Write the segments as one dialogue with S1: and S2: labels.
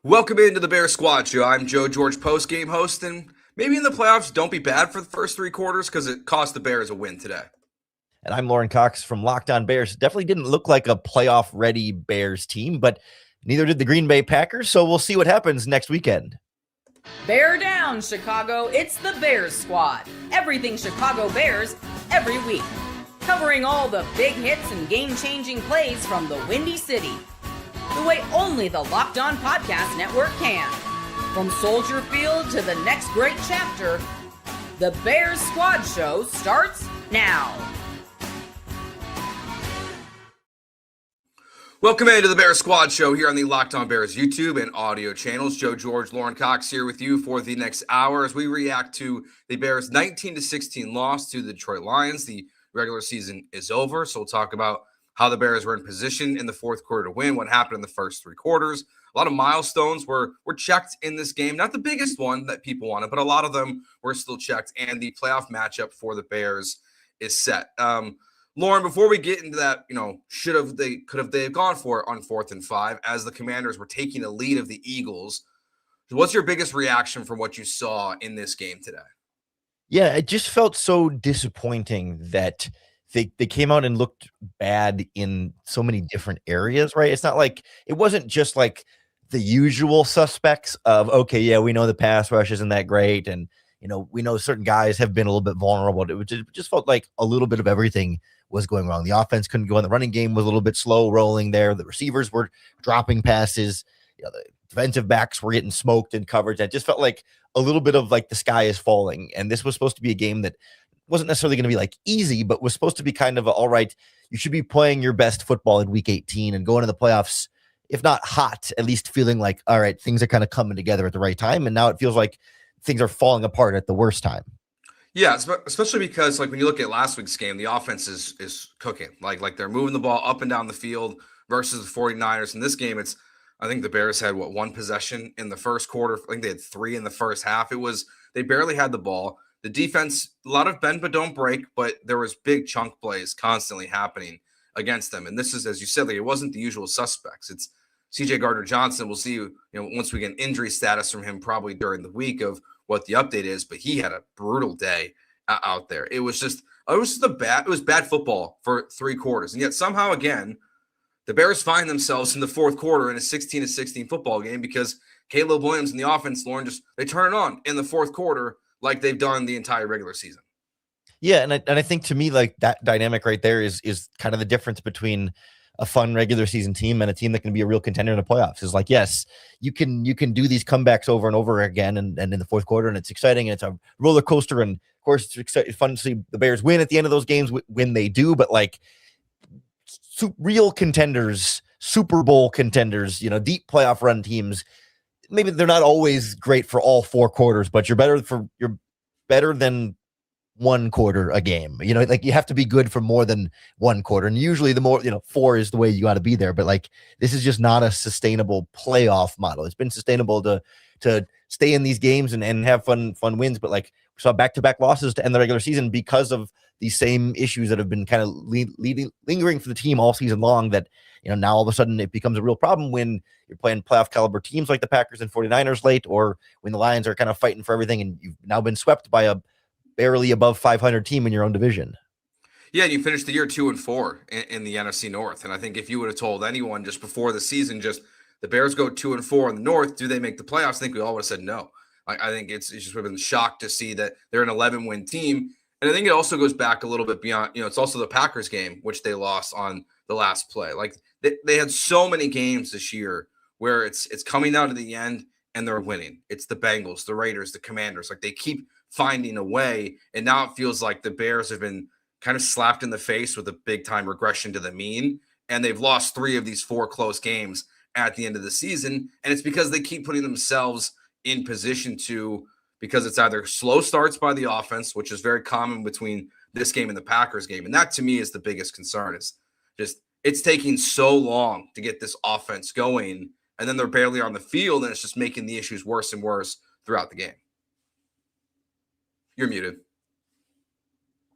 S1: Welcome into the Bears Squad Show. I'm Joe George, post-game host, and maybe in the playoffs, don't be bad for the first three quarters because it cost the Bears a win today.
S2: And I'm Lauren Cox from Locked On Bears. Definitely didn't look like a playoff-ready Bears team, but neither did the Green Bay Packers, so we'll see what happens next weekend.
S3: Bear down, Chicago. It's the Bears Squad. Everything Chicago Bears, every week. Covering all the big hits and game-changing plays from the Windy City. The way only the Locked On Podcast Network can. From Soldier Field to the next great chapter, the Bears Squad Show starts now.
S1: Welcome into the Bears Squad Show here on the Locked On Bears YouTube and audio channels. Joe George, Lauren Cox here with you for the next hour as we react to the Bears' 19-16 loss to the Detroit Lions. The regular season is over, so we'll talk about how the Bears were in position in the fourth quarter to win, what happened in the first three quarters. A lot of milestones were checked in this game. Not the biggest one that people wanted, but a lot of them were still checked, and the playoff matchup for the Bears is set. Lauren, before we get into that, could have they gone for it on 4th and 5 as the Commanders were taking a lead of the Eagles. What's your biggest reaction from what you saw in this game today?
S2: Yeah, it just felt so disappointing that they came out and looked bad in so many different areas, right? It's not like it wasn't just like the usual suspects of, okay, yeah, we know the pass rush isn't that great. And, we know certain guys have been a little bit vulnerable. It just felt like a little bit of everything was going wrong. The offense couldn't go on. The running game was a little bit slow rolling there. The receivers were dropping passes. The defensive backs were getting smoked in coverage. It just felt like a little bit of like the sky is falling. And this was supposed to be a game that wasn't necessarily going to be like easy, but was supposed to be kind of all right, you should be playing your best football in week 18 and going to the playoffs, if not hot, at least feeling like, all right, things are kind of coming together at the right time. And now it feels like things are falling apart at the worst time.
S1: Yeah, especially because like when you look at last week's game, the offense is cooking. Like they're moving the ball up and down the field versus the 49ers. In this game, I think the Bears had one possession in the first quarter. I think they had 3 in the first half. They barely had the ball. The defense, a lot of bend but don't break, but there was big chunk plays constantly happening against them. And this is, as you said, like, it wasn't the usual suspects. It's C.J. Gardner-Johnson. We'll see, once we get injury status from him probably during the week of what the update is, but he had a brutal day out there. It was bad football for 3 quarters. And yet somehow, again, the Bears find themselves in the fourth quarter in a 16-16 football game because Caleb Williams and the offense, Lauren, they turn it on in the fourth quarter like they've done the entire regular season.
S2: Yeah, and I think to me, like that dynamic right there is kind of the difference between a fun regular season team and a team that can be a real contender in the playoffs. Is like, yes, you can do these comebacks over and over again and in the fourth quarter, and it's exciting and it's a roller coaster. And of course, it's fun to see the Bears win at the end of those games when they do. But like real contenders, Super Bowl contenders, deep playoff run teams, maybe they're not always great for all 4 quarters, but you're better than 1 quarter a game. Like you have to be good for more than 1 quarter. And usually the more, 4 is the way you got to be there. But like, this is just not a sustainable playoff model. It's been sustainable to stay in these games and have fun wins. But like we saw back-to-back losses to end the regular season because of these same issues that have been kind of lingering for the team all season long that, now all of a sudden it becomes a real problem when you're playing playoff caliber teams like the Packers and 49ers late, or when the Lions are kind of fighting for everything and you've now been swept by a barely above 500 team in your own division.
S1: Yeah, and you finished the year 2-4 in the NFC North. And I think if you would have told anyone just before the season, just the Bears go 2-4 in the North, do they make the playoffs? I think we all would have said no. I think it's just would have been shocked to see that they're an 11-win team. And I think it also goes back a little bit beyond, it's also the Packers game, which they lost on the last play. Like they had so many games this year where it's coming down to the end and they're winning. It's the Bengals, the Raiders, the Commanders. Like they keep finding a way. And now it feels like the Bears have been kind of slapped in the face with a big time regression to the mean. And they've lost 3 of these 4 close games at the end of the season. And it's because they keep putting themselves in position because it's either slow starts by the offense, which is very common between this game and the Packers game. And that to me is the biggest concern, is just it's taking so long to get this offense going. And then they're barely on the field, and it's just making the issues worse and worse throughout the game. You're muted.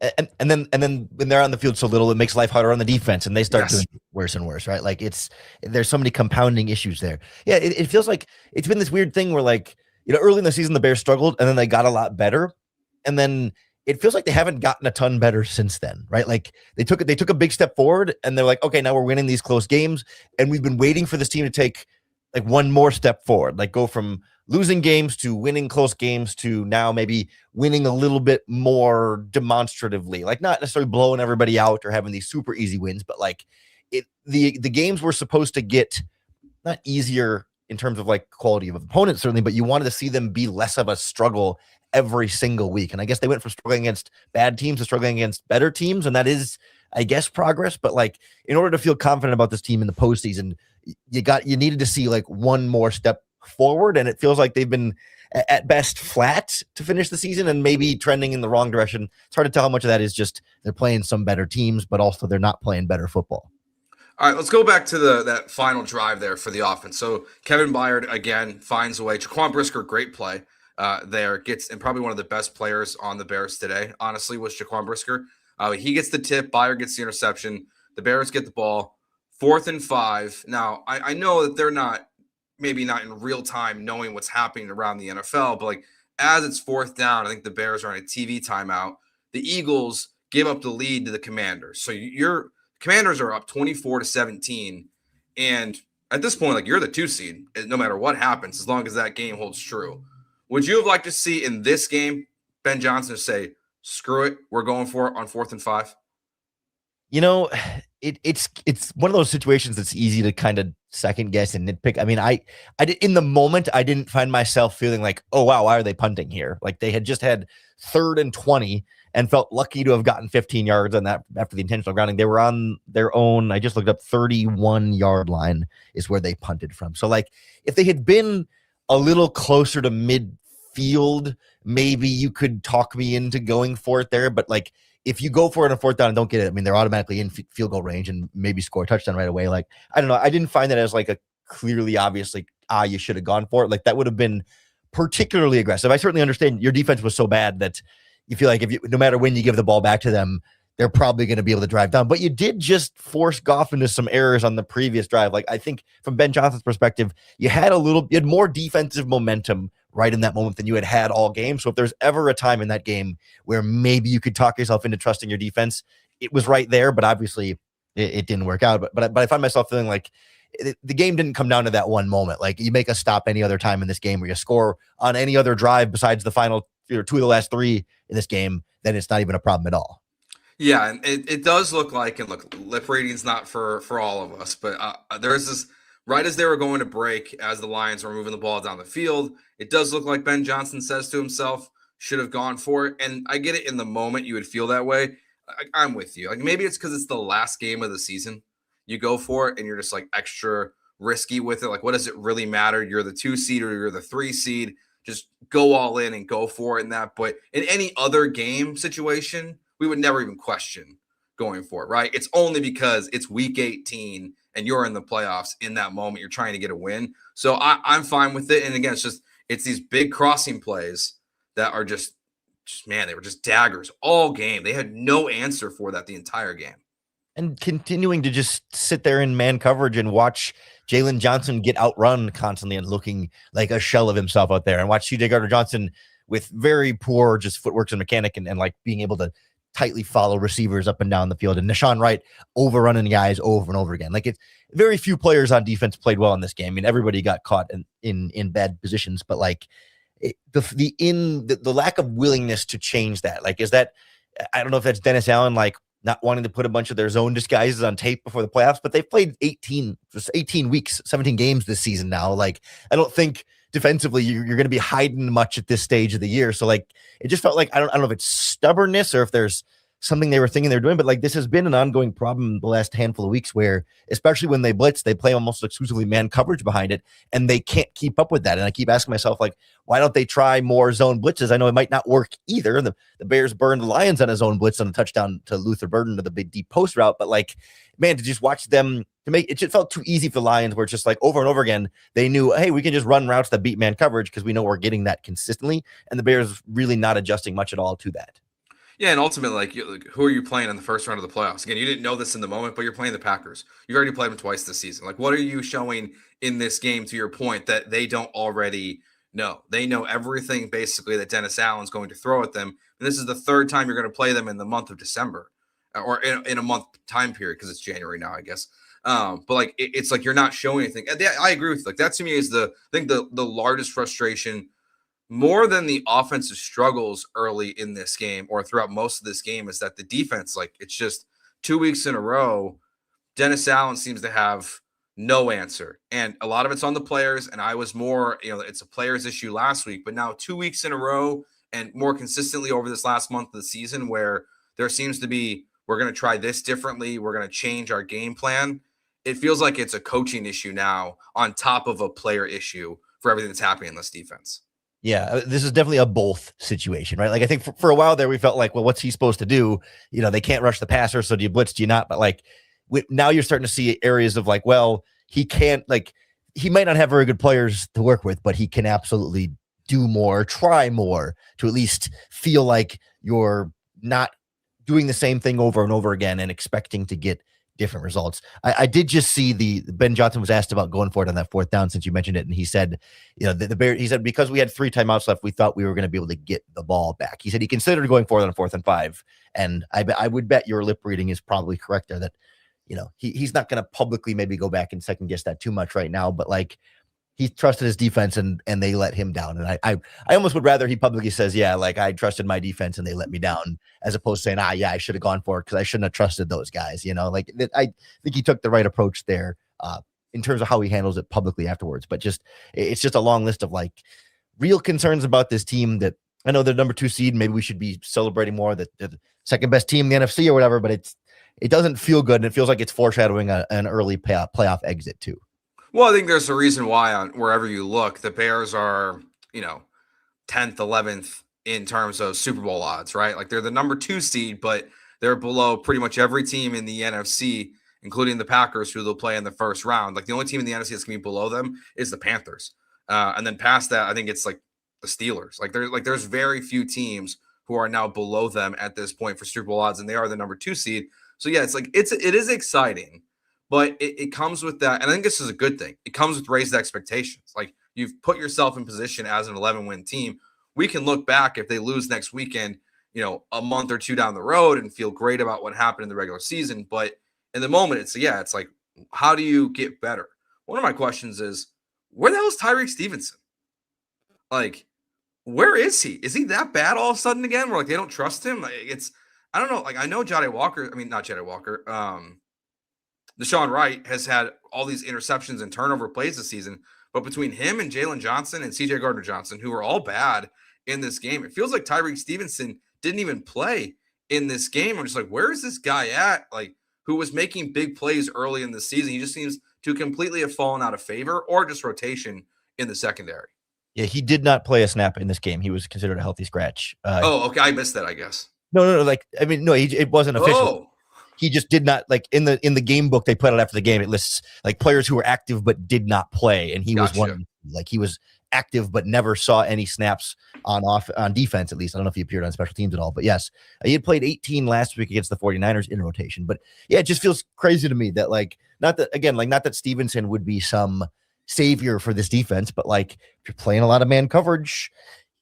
S2: And then when they're on the field so little, it makes life harder on the defense, and they start
S1: Yes.
S2: doing worse and worse, right? Like there's so many compounding issues there. Yeah, it feels like it's been this weird thing where, like, early in the season the Bears struggled, and then they got a lot better, and then it feels like they haven't gotten a ton better since then, right? Like they took a big step forward, and they're like, okay, now we're winning these close games, and we've been waiting for this team to take like one more step forward, like go from losing games to winning close games to now maybe winning a little bit more demonstratively, like not necessarily blowing everybody out or having these super easy wins, but like the games were supposed to get not easier in terms of like quality of opponents, certainly, but you wanted to see them be less of a struggle every single week. And I guess they went from struggling against bad teams to struggling against better teams. And that is, I guess, progress. But like, in order to feel confident about this team in the postseason, you needed to see like one more step forward. And it feels like they've been at best flat to finish the season and maybe trending in the wrong direction. It's hard to tell how much of that is just they're playing some better teams, but also they're not playing better football.
S1: All right, let's go back to that final drive there for the offense. So Kevin Byard again finds a way. Jaquan Brisker, great play there, gets, and probably one of the best players on the Bears today, honestly, was Jaquan Brisker. He gets the tip, Byard gets the interception. The Bears get the ball, 4th and 5. Now, I know that they're maybe not in real time knowing what's happening around the NFL, but like as it's 4th down, I think the Bears are on a TV timeout. The Eagles give up the lead to the Commanders. So your Commanders are up 24-17. And at this point, like, you're the 2 seed, no matter what happens, as long as that game holds true. Would you have liked to see in this game Ben Johnson say, screw it, we're going for it on 4th and 5?
S2: It's one of those situations that's easy to kind of second guess and nitpick. I mean, I did, in the moment, I didn't find myself feeling like, oh wow, why are they punting here? Like they had just had 3rd and 20 and felt lucky to have gotten 15 yards on that after the intentional grounding. They were on their own, I just looked up, 31-yard line is where they punted from. So like if they had been a little closer to midfield, maybe you could talk me into going for it there. But like if you go for it on 4th down and don't get it, I mean, they're automatically in field goal range and maybe score a touchdown right away. Like, I don't know. I didn't find that as like a clearly, obviously, you should have gone for it. Like that would have been particularly aggressive. I certainly understand your defense was so bad that you feel like no matter when you give the ball back to them, they're probably going to be able to drive down. But you did just force Goff into some errors on the previous drive. Like I think from Ben Johnson's perspective, you had more defensive momentum right in that moment than you had all game. So if there's ever a time in that game where maybe you could talk yourself into trusting your defense, it was right there. But obviously it didn't work out. But I find myself feeling like the game didn't come down to that one moment. Like you make a stop any other time in this game, or you score on any other drive besides the final 2 of the last 3 in this game, then it's not even a problem at all.
S1: Yeah, and it does look like, and look, lip reading's not for all of us, but there's this, right as they were going to break, as the Lions were moving the ball down the field, it does look like Ben Johnson says to himself, should have gone for it. And I get it, in the moment you would feel that way. I'm with you. Like maybe it's because it's the last game of the season. You go for it and you're just like extra risky with it. Like, what does it really matter? You're the 2 seed or you're the 3 seed. Just go all in and go for it in that. But in any other game situation, we would never even question going for it, right? It's only because it's week 18 and you're in the playoffs in that moment. You're trying to get a win. So I'm fine with it. And again, it's these big crossing plays that are just man, they were just daggers all game. They had no answer for that the entire game.
S2: And continuing to just sit there in man coverage and watch Jalen Johnson get outrun constantly and looking like a shell of himself out there, and watch C.J. Gardner-Johnson with very poor just footwork and mechanic and like being able to tightly follow receivers up and down the field, and Nashawn Wright overrunning guys over and over again. Like, it's very few players on defense played well in this game. I mean, everybody got caught in bad positions, but like the lack of willingness to change that, like, is that, I don't know if that's Dennis Allen, like, not wanting to put a bunch of their zone disguises on tape before the playoffs, but they've played 18 weeks, 17 games this season now. Like, I don't think defensively you're going to be hiding much at this stage of the year. So like, it just felt like, I don't know if it's stubbornness or if there's something they were thinking they're doing, but like, this has been an ongoing problem the last handful of weeks where, especially when they blitz, they play almost exclusively man coverage behind it, and they can't keep up with that. And I keep asking myself, like, why don't they try more zone blitzes? I know it might not work either. The Bears burned the Lions on a zone blitz on a touchdown to Luther Burden to the big deep post route, but like, man, to just watch them to make it just felt too easy for the Lions, where it's just like over and over again, they knew, hey, we can just run routes that beat man coverage because we know we're getting that consistently. And the Bears really not adjusting much at all to that.
S1: Yeah, and ultimately, like, who are you playing in the first round of the playoffs? Again, you didn't know this in the moment, but you're playing the Packers. You've already played them twice this season. Like, what are you showing in this game, to your point, that they don't already know? They know everything basically that Dennis Allen's going to throw at them. And this is the third time you're going to play them in the month of December, or in a month time period, because it's January now, I guess. But like, it's like you're not showing anything. And I agree with you. Like, that to me is I think the largest frustration, more than the offensive struggles early in this game or throughout most of this game, is that the defense, like, it's just 2 weeks in a row, Dennis Allen seems to have no answer. And a lot of it's on the players. And I was more, it's a players issue last week, but now 2 weeks in a row and more consistently over this last month of the season, where there seems to be, we're going to try this differently, we're going to change our game plan. It feels like it's a coaching issue now on top of a player issue for everything that's happening in this defense.
S2: Yeah, this is definitely a both situation, right? Like, I think for a while there, we felt like, well, what's he supposed to do? They can't rush the passer, so do you blitz, do you not? But like, now you're starting to see areas of like, well, he can't, like, he might not have very good players to work with, but he can absolutely do more, try more, to at least feel like you're not doing the same thing over and over again and expecting to get different results. I did just see Ben Johnson was asked about going for it on that fourth down, since you mentioned it, and he said, the Bears, he said, because we had 3 timeouts left, we thought we were going to be able to get the ball back. He said he considered going for it on 4th and 5, and I would bet your lip reading is probably correct there, that he's not going to publicly maybe go back and second guess that too much right now, but like, he trusted his defense and they let him down. And I almost would rather he publicly says, yeah, like, I trusted my defense and they let me down, as opposed to saying, yeah, I should have gone for it because I shouldn't have trusted those guys. Like, I think he took the right approach there in terms of how he handles it publicly afterwards. But it's just a long list of like real concerns about this team that I know they're number 2 seed. Maybe we should be celebrating more that they're the second best team in the NFC or whatever, but it doesn't feel good. And it feels like it's foreshadowing an early playoff exit too.
S1: Well, I think there's a reason why on wherever you look, the Bears are, 10th, 11th in terms of Super Bowl odds, right? Like, they're the number 2 seed, but they're below pretty much every team in the NFC, including the Packers, who they'll play in the first round. Like, the only team in the NFC that's going to be below them is the Panthers. And then past that, I think it's like the Steelers. There's very few teams who are now below them at this point for Super Bowl odds, and they are the number 2 seed. So yeah, it is exciting. But it comes with that, and I think this is a good thing. It comes with raised expectations. Like, you've put yourself in position as an 11-win team. We can look back if they lose next weekend, a month or 2 down the road, and feel great about what happened in the regular season. But in the moment, it's like, how do you get better? One of my questions is, where the hell is Tyreek Stevenson? Like, where is he? Is he that bad all of a sudden again? Where like they don't trust him? Like, I don't know. Like, I know Jahdae Walker. I mean, not Jahdae Walker. Deshaun Wright has had all these interceptions and turnover plays this season, but between him and Jalen Johnson and CJ Gardner-Johnson, who are all bad in this game, it feels like Tyreek Stevenson didn't even play in this game. I'm just like, where is this guy at? Like, who was making big plays early in the season? He just seems to completely have fallen out of favor, or just rotation in the secondary.
S2: Yeah, he did not play a snap in this game. He was considered a healthy scratch.
S1: Okay. I missed that, I guess.
S2: No. Like, I mean, no, it wasn't official.
S1: Oh.
S2: He just did not, like, in the game book they put out after the game, it lists like players who were active but did not play, and he was one. Like, he was active but never saw any snaps on defense, at least. I don't know if he appeared on special teams at all, but yes, he had played 18 last week against the 49ers in rotation. But yeah, it just feels crazy to me that, like, not that Stevenson would be some savior for this defense, but like, if you're playing a lot of man coverage,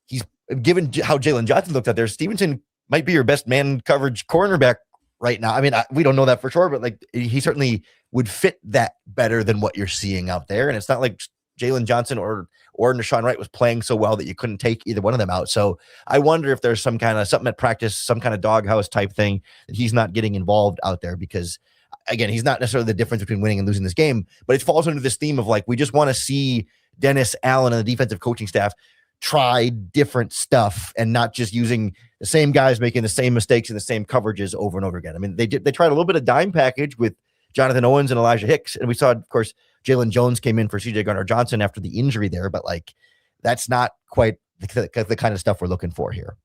S2: he's given how Jalen Johnson looked out there, Stevenson might be your best man coverage cornerback right now. I mean, we don't know that for sure, but like, he certainly would fit that better than what you're seeing out there. And it's not like Jalen Johnson or Deshaun Wright was playing so well that you couldn't take either one of them out. So I wonder if there's some kind of something at practice, some kind of doghouse type thing that he's not getting involved out there, because again, he's not necessarily the difference between winning and losing this game, but it falls under this theme of like, we just want to see Dennis Allen and the defensive coaching staff try different stuff and not just using the same guys making the same mistakes and the same coverages over and over again. I mean, they tried a little bit of dime package with Jonathan Owens and Elijah Hicks, and we saw, of course, Jalen Jones came in for CJ Gardner-Johnson after the injury there, but like, that's not quite the kind of stuff we're looking for here.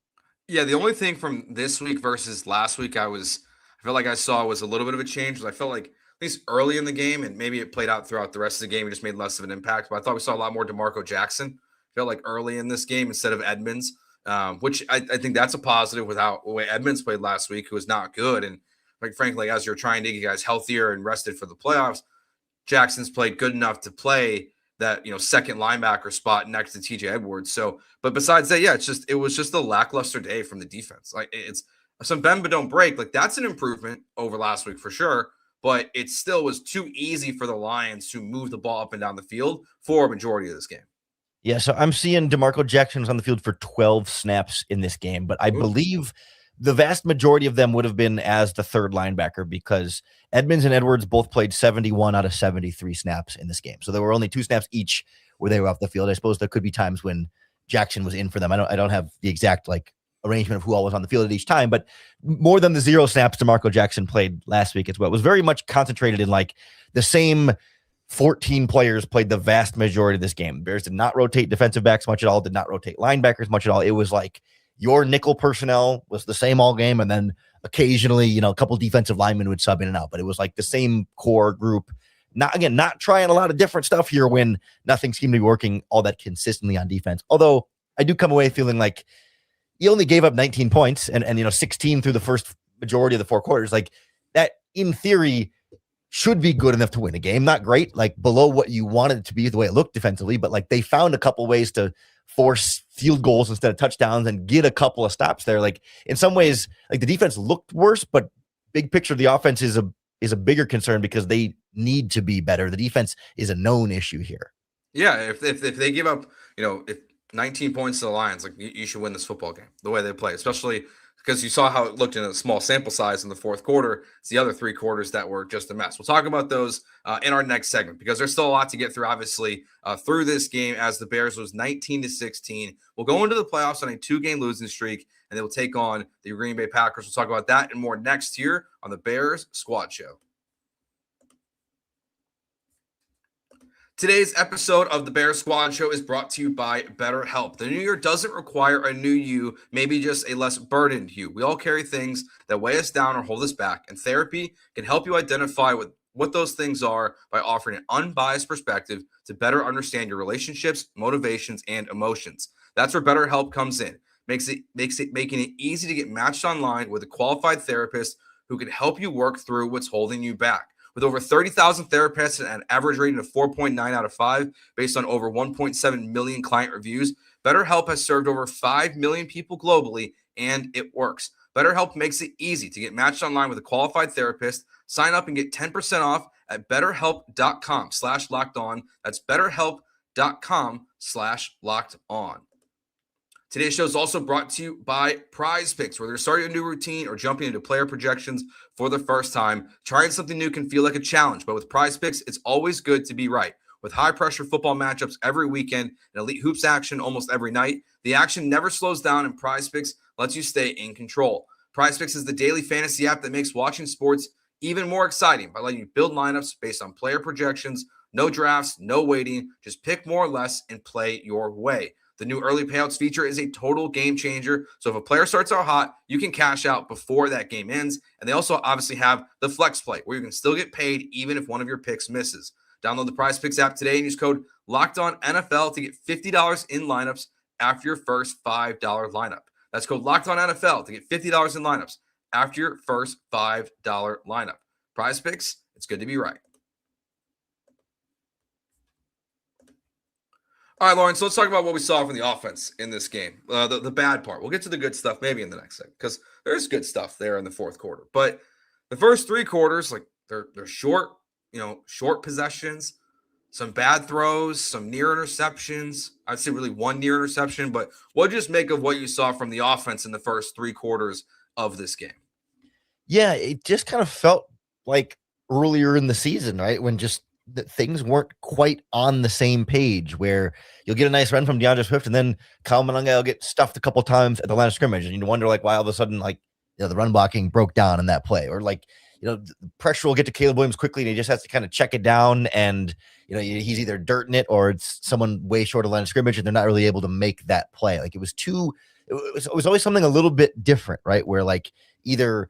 S1: Yeah, the only thing from this week versus last week I felt like I saw was a little bit of a change. I felt like, at least early in the game, and maybe it played out throughout the rest of the game, it just made less of an impact, but I thought we saw a lot more DeMarco Jackson. Felt like early in this game instead of Edmonds. which I think that's a positive without the way Edmonds played last week, who was not good. And like frankly, as you're trying to get guys healthier and rested for the playoffs, Jackson's played good enough to play that second linebacker spot next to TJ Edwards. So, but besides that, yeah, it was just a lackluster day from the defense. Like it's some bend but don't break. Like that's an improvement over last week for sure. But it still was too easy for the Lions to move the ball up and down the field for a majority of this game.
S2: Yeah, so I'm seeing DeMarco Jackson was on the field for 12 snaps in this game, but I believe the vast majority of them would have been as the third linebacker because Edmonds and Edwards both played 71 out of 73 snaps in this game. So there were only 2 snaps each where they were off the field. I suppose there could be times when Jackson was in for them. I don't have the exact arrangement of who all was on the field at each time, but more than the 0 snaps DeMarco Jackson played last week as well. It was very much concentrated in the same 14 players played the vast majority of this game. Bears did not rotate defensive backs much at all, did not rotate linebackers much at all. It was your nickel personnel was the same all game, and then occasionally, a couple defensive linemen would sub in and out, but it was the same core group. Not trying a lot of different stuff here when nothing seemed to be working all that consistently on defense. Although I do come away feeling like you only gave up 19 points and 16 through the first majority of the 4 quarters. That in theory should be good enough to win a game. Not great, below what you wanted it to be the way it looked defensively, but they found a couple ways to force field goals instead of touchdowns and get a couple of stops there. In some ways, the defense looked worse, but big picture, the offense is a bigger concern because they need to be better. The defense is a known issue here.
S1: Yeah, if they give up, if 19 points to the Lions, you should win this football game the way they play, especially because you saw how it looked in a small sample size in the fourth quarter. It's the other 3 quarters that were just a mess. We'll talk about those in our next segment because there's still a lot to get through, obviously, through this game as the Bears was 19-16. We'll go into the playoffs on a 2-game losing streak, and they will take on the Green Bay Packers. We'll talk about that and more next year on the Bears Squad Show. Today's episode of the Bear Squad Show is brought to you by Betterhelp. The new year doesn't require a new you, maybe just a less burdened you. We all carry things that weigh us down or hold us back, and therapy can help you identify what those things are by offering an unbiased perspective to better understand your relationships, motivations, and emotions. That's where Betterhelp comes in. Making it easy to get matched online with a qualified therapist who can help you work through what's holding you back. With over 30,000 therapists and an average rating of 4.9 out of 5 based on over 1.7 million client reviews, BetterHelp has served over 5 million people globally, and it works. BetterHelp makes it easy to get matched online with a qualified therapist. Sign up and get 10% off at betterhelp.com/lockedon. That's betterhelp.com/lockedon. Today's show is also brought to you by PrizePicks, where they're starting a new routine or jumping into player projections for the first time. Trying something new can feel like a challenge, but with PrizePicks, it's always good to be right. With high-pressure football matchups every weekend and elite hoops action almost every night, the action never slows down, and PrizePicks lets you stay in control. PrizePicks is the daily fantasy app that makes watching sports even more exciting by letting you build lineups based on player projections, no drafts, no waiting, just pick more or less and play your way. The new early payouts feature is a total game changer. So if a player starts out hot, you can cash out before that game ends. And they also obviously have the flex play where you can still get paid even if one of your picks misses. Download the PrizePicks app today and use code LOCKEDONNFL to get $50 in lineups after your first $5 lineup. That's code LOCKEDONNFL to get $50 in lineups after your first $5 lineup. PrizePicks, it's good to be right. All right, Lauren, so let's talk about what we saw from the offense in this game. The bad part. We'll get to the good stuff maybe in the next segment because there's good stuff there in the fourth quarter. But the first 3 quarters, they're short, short possessions, some bad throws, some near interceptions. I'd say really 1 near interception. But what did you just make of what you saw from the offense in the first 3 quarters of this game?
S2: Yeah, it just kind of felt like earlier in the season, right? When just that things weren't quite on the same page where you'll get a nice run from DeAndre Swift and then Kyle Monangai will get stuffed a couple times at the line of scrimmage. And you wonder why all of a sudden, the run blocking broke down in that play or the pressure will get to Caleb Williams quickly and he just has to kind of check it down. And, he's either dirting it or it's someone way short of line of scrimmage and they're not really able to make that play. It was always something a little bit different, right? Where either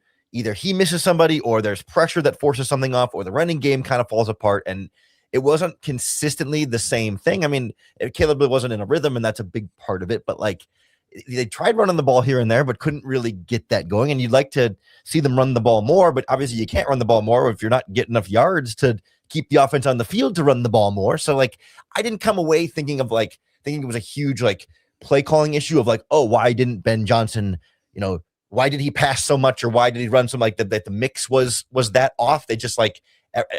S2: he misses somebody or there's pressure that forces something off or the running game kind of falls apart. And it wasn't consistently the same thing. I mean, Caleb wasn't in a rhythm and that's a big part of it, but they tried running the ball here and there, but couldn't really get that going. And you'd like to see them run the ball more, but obviously you can't run the ball more if you're not getting enough yards to keep the offense on the field to run the ball more. So like, I didn't come away thinking it was a huge like play calling issue of like, oh, why didn't Ben Johnson, why did he pass so much, or why did he run so like that the mix was that off? They just like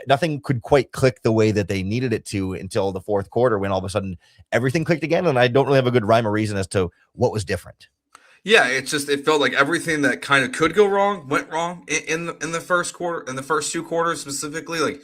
S2: nothing could quite click the way that they needed it to until the fourth quarter, when all of a sudden everything clicked again. And I don't really have a good rhyme or reason as to what was different.
S1: Yeah, it felt like everything that kind of could go wrong went wrong in the first quarter, in the first two quarters specifically. Like,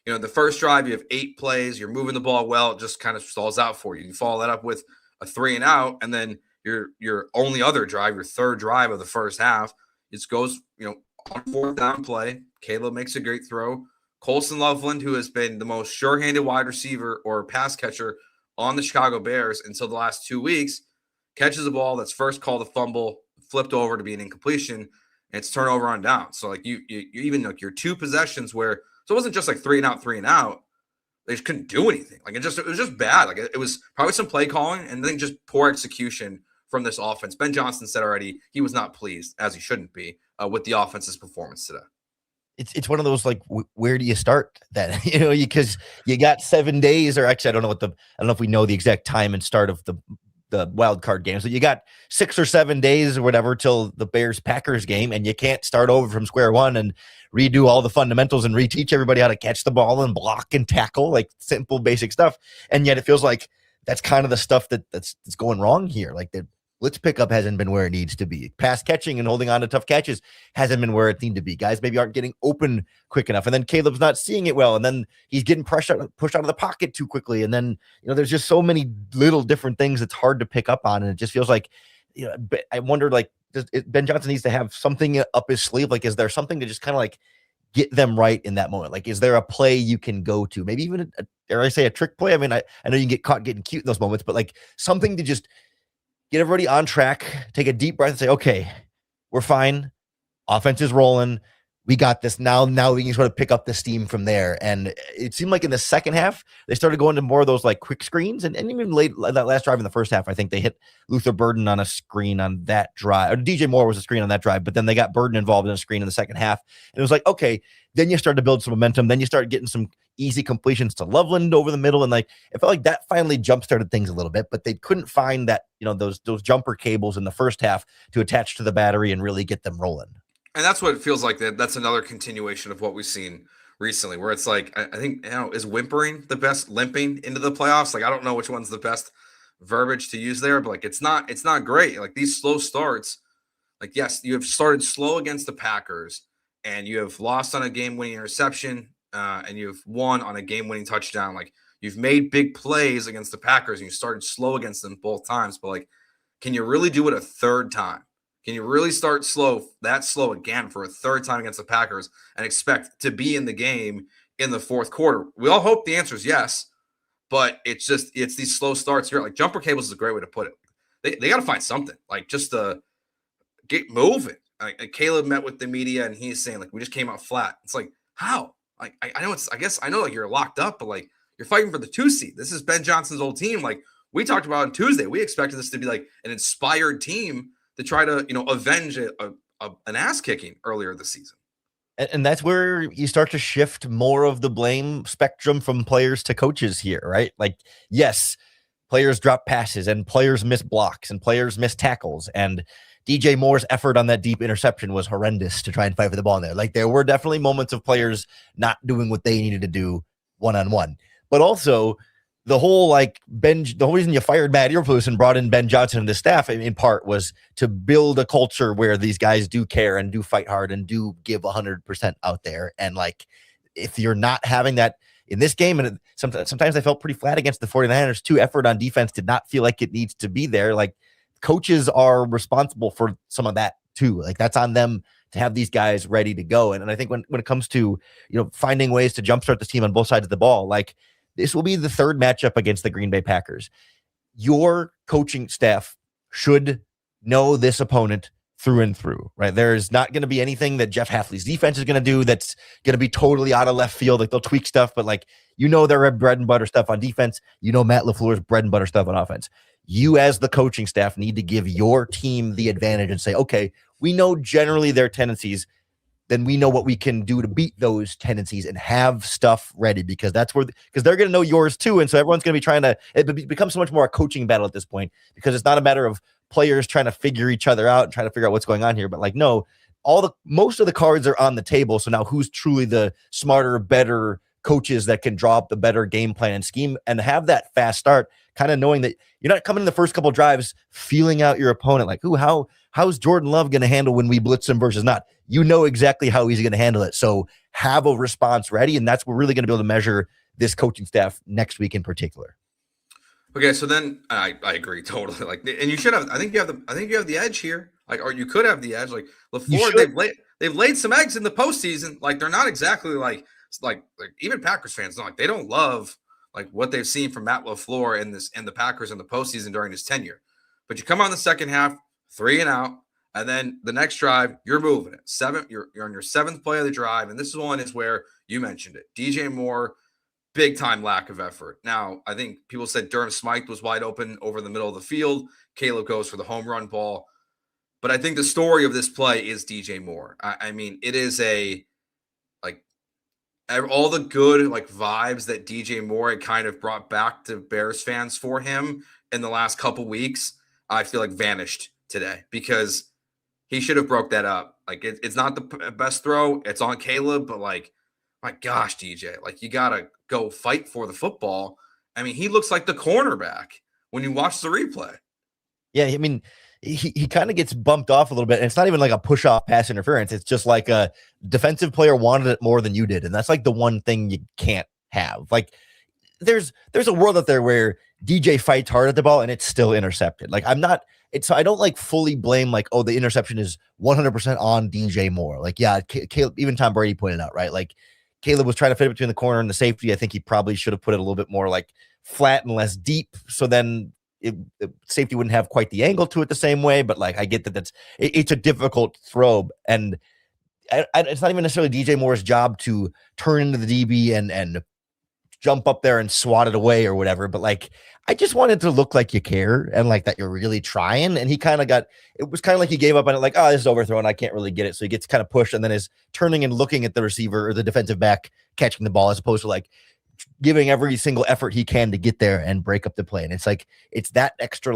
S1: the first drive, you have 8 plays, you're moving the ball well, it just kind of stalls out for you. You follow that up with a 3 and out, and then your only other drive, your third drive of the first half, it goes, on 4th down play. Caleb makes a great throw. Coleston Loveland, who has been the most sure-handed wide receiver or pass catcher on the Chicago Bears until the last 2 weeks, catches a ball that's first called a fumble, flipped over to be an incompletion, and it's turnover on down. So like you even like your 2 possessions where, so it wasn't just like 3 and out. They just couldn't do anything. Like it was just bad. Like it was probably some play calling and then just poor execution from this offense. Ben Johnson said already he was not pleased, as he shouldn't be, with the offense's performance today.
S2: It's one of those like, where do you start that? Because you got 7 days, or actually I don't know if we know the exact time and start of the wild card game. So you got 6 or 7 days or whatever till the Bears Packers game, and you can't start over from square one and redo all the fundamentals and reteach everybody how to catch the ball and block and tackle, like simple basic stuff. And yet it feels like that's kind of the stuff that's going wrong here. Like the blitz pickup hasn't been where it needs to be. Pass catching and holding on to tough catches hasn't been where it needed to be. Guys maybe aren't getting open quick enough. And then Caleb's not seeing it well. And then he's getting pushed out of the pocket too quickly. And then, there's just so many little different things that's hard to pick up on. And it just feels like, I wonder, like, Ben Johnson needs to have something up his sleeve. Like, is there something to just kind of like get them right in that moment? Like, is there a play you can go to? Maybe even, dare I say, a trick play? I mean, I know you can get caught getting cute in those moments, but like something to just get everybody on track, take a deep breath and say, okay, we're fine. Offense is rolling. We got this. Now we can sort of pick up the steam from there. And it seemed like in the second half, they started going to more of those like quick screens. And even late that last drive in the first half, I think they hit Luther Burden on a screen on that drive. Or DJ Moore was a screen on that drive, but then they got Burden involved in a screen in the second half. And it was like, okay, then you start to build some momentum. Then you start getting some easy completions to Loveland over the middle. And like, it felt like that finally jump-started things a little bit, but they couldn't find that, those jumper cables in the first half to attach to the battery and really get them rolling.
S1: And that's what it feels like. That's another continuation of what we've seen recently, where it's like, I think, is whimpering the best, limping into the playoffs? Like, I don't know which one's the best verbiage to use there, but like, it's not great. Like these slow starts, like, yes, you have started slow against the Packers and you have lost on a game-winning interception and you've won on a game-winning touchdown. Like, you've made big plays against the Packers and you started slow against them both times, but like, can you really do it a third time? Can you really start slow again for a third time against the Packers and expect to be in the game in the fourth quarter? We all hope the answer is yes, but it's these slow starts here. Like jumper cables is a great way to put it. They got to find something, like just to get moving. Like Caleb met with the media and he's saying like, we just came out flat. It's like, how? Like, I know I know like you're locked up, but like you're fighting for the 2 seed. This is Ben Johnson's old team. Like we talked about on Tuesday, we expected this to be like an inspired team to try to, avenge an ass kicking earlier this season.
S2: And that's where you start to shift more of the blame spectrum from players to coaches here, right? Like, yes, players drop passes and players miss blocks and players miss tackles. And DJ Moore's effort on that deep interception was horrendous to try and fight for the ball in there. Like, there were definitely moments of players not doing what they needed to do one-on-one. But also, the whole reason you fired Matt Eberflus and brought in Ben Johnson and the staff in part was to build a culture where these guys do care and do fight hard and do give 100% out there. And like, if you're not having that in this game, and sometimes I felt pretty flat against the 49ers too, effort on defense did not feel like it needs to be there. Like coaches are responsible for some of that too. Like that's on them to have these guys ready to go. And I think when it comes to, finding ways to jumpstart this team on both sides of the ball, like, this will be the third matchup against the Green Bay Packers. Your coaching staff should know this opponent through and through, right? There's not going to be anything that Jeff Hafley's defense is going to do that's going to be totally out of left field. Like they'll tweak stuff, but like, their bread and butter stuff on defense. Matt LaFleur's bread and butter stuff on offense. You as the coaching staff need to give your team the advantage and say, okay, we know generally their tendencies, then we know what we can do to beat those tendencies and have stuff ready because because they're going to know yours too. And so everyone's going to be trying to, it becomes so much more a coaching battle at this point because it's not a matter of players trying to figure each other out and trying to figure out what's going on here. But like, no, most of the cards are on the table. So now who's truly the smarter, better coaches that can draw up the better game plan and scheme and have that fast start, kind of knowing that you're not coming in the first couple drives, feeling out your opponent. Like, how's Jordan Love going to handle when we blitz him versus not? You know exactly how he's going to handle it. So have a response ready. And that's what we're really going to be able to measure this coaching staff next week in particular.
S1: Okay, so then I agree totally. Like, and you should have. I think you have the edge here. Like, or you could have the edge. Like LaFleur, they've laid some eggs in the postseason. Like, they're not exactly like even Packers fans don't they don't love like what they've seen from Matt LaFleur and the Packers in the postseason during his tenure. But you come on the second half, 3 and out, and then the next drive you're moving it. You're on your 7th play of the drive, and this one is where you mentioned it. DJ Moore. Big time lack of effort. Now, I think people said Durham Smythe was wide open over the middle of the field. Caleb goes for the home run ball. But I think the story of this play is DJ Moore. I mean, it is all the good vibes that DJ Moore had kind of brought back to Bears fans for him in the last couple weeks, I feel like vanished today because he should have broke that up. Like it's not the best throw. It's on Caleb, but my gosh, DJ, you got to go fight for the football. I mean, he looks like the cornerback when you watch the replay.
S2: Yeah, I mean, he kind of gets bumped off a little bit. And it's not even like a push-off pass interference. It's just like a defensive player wanted it more than you did. And that's like the one thing you can't have. Like, there's a world out there where DJ fights hard at the ball and it's still intercepted. Like, so I don't fully blame the interception is 100% on DJ Moore. Caleb, even Tom Brady pointed out, right? Like, Caleb was trying to fit it between the corner and the safety. I think he probably should have put it a little bit more flat and less deep. So then the safety wouldn't have quite the angle to it the same way. But I get that it's a difficult throw. And it's not even necessarily DJ Moore's job to turn into the DB and jump up there and swat it away or whatever. But I just wanted to look like you care and that you're really trying. And he kind of it was kind of like he gave up on it. This is overthrown. I can't really get it. So he gets kind of pushed and then is turning and looking at the receiver or the defensive back catching the ball as opposed to giving every single effort he can to get there and break up the play. And it's that extra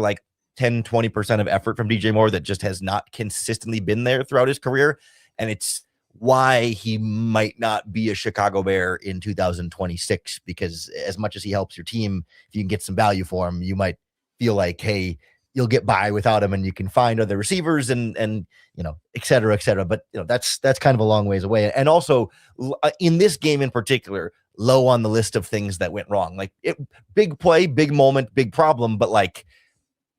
S2: 10-20% of effort from DJ Moore that just has not consistently been there throughout his career. And it's why he might not be a Chicago Bear in 2026, because as much as he helps your team, if you can get some value for him, you might feel hey, you'll get by without him and you can find other receivers and et cetera, et cetera. But that's kind of a long ways away. And also in this game in particular, low on the list of things that went wrong. Big play, big moment, big problem, but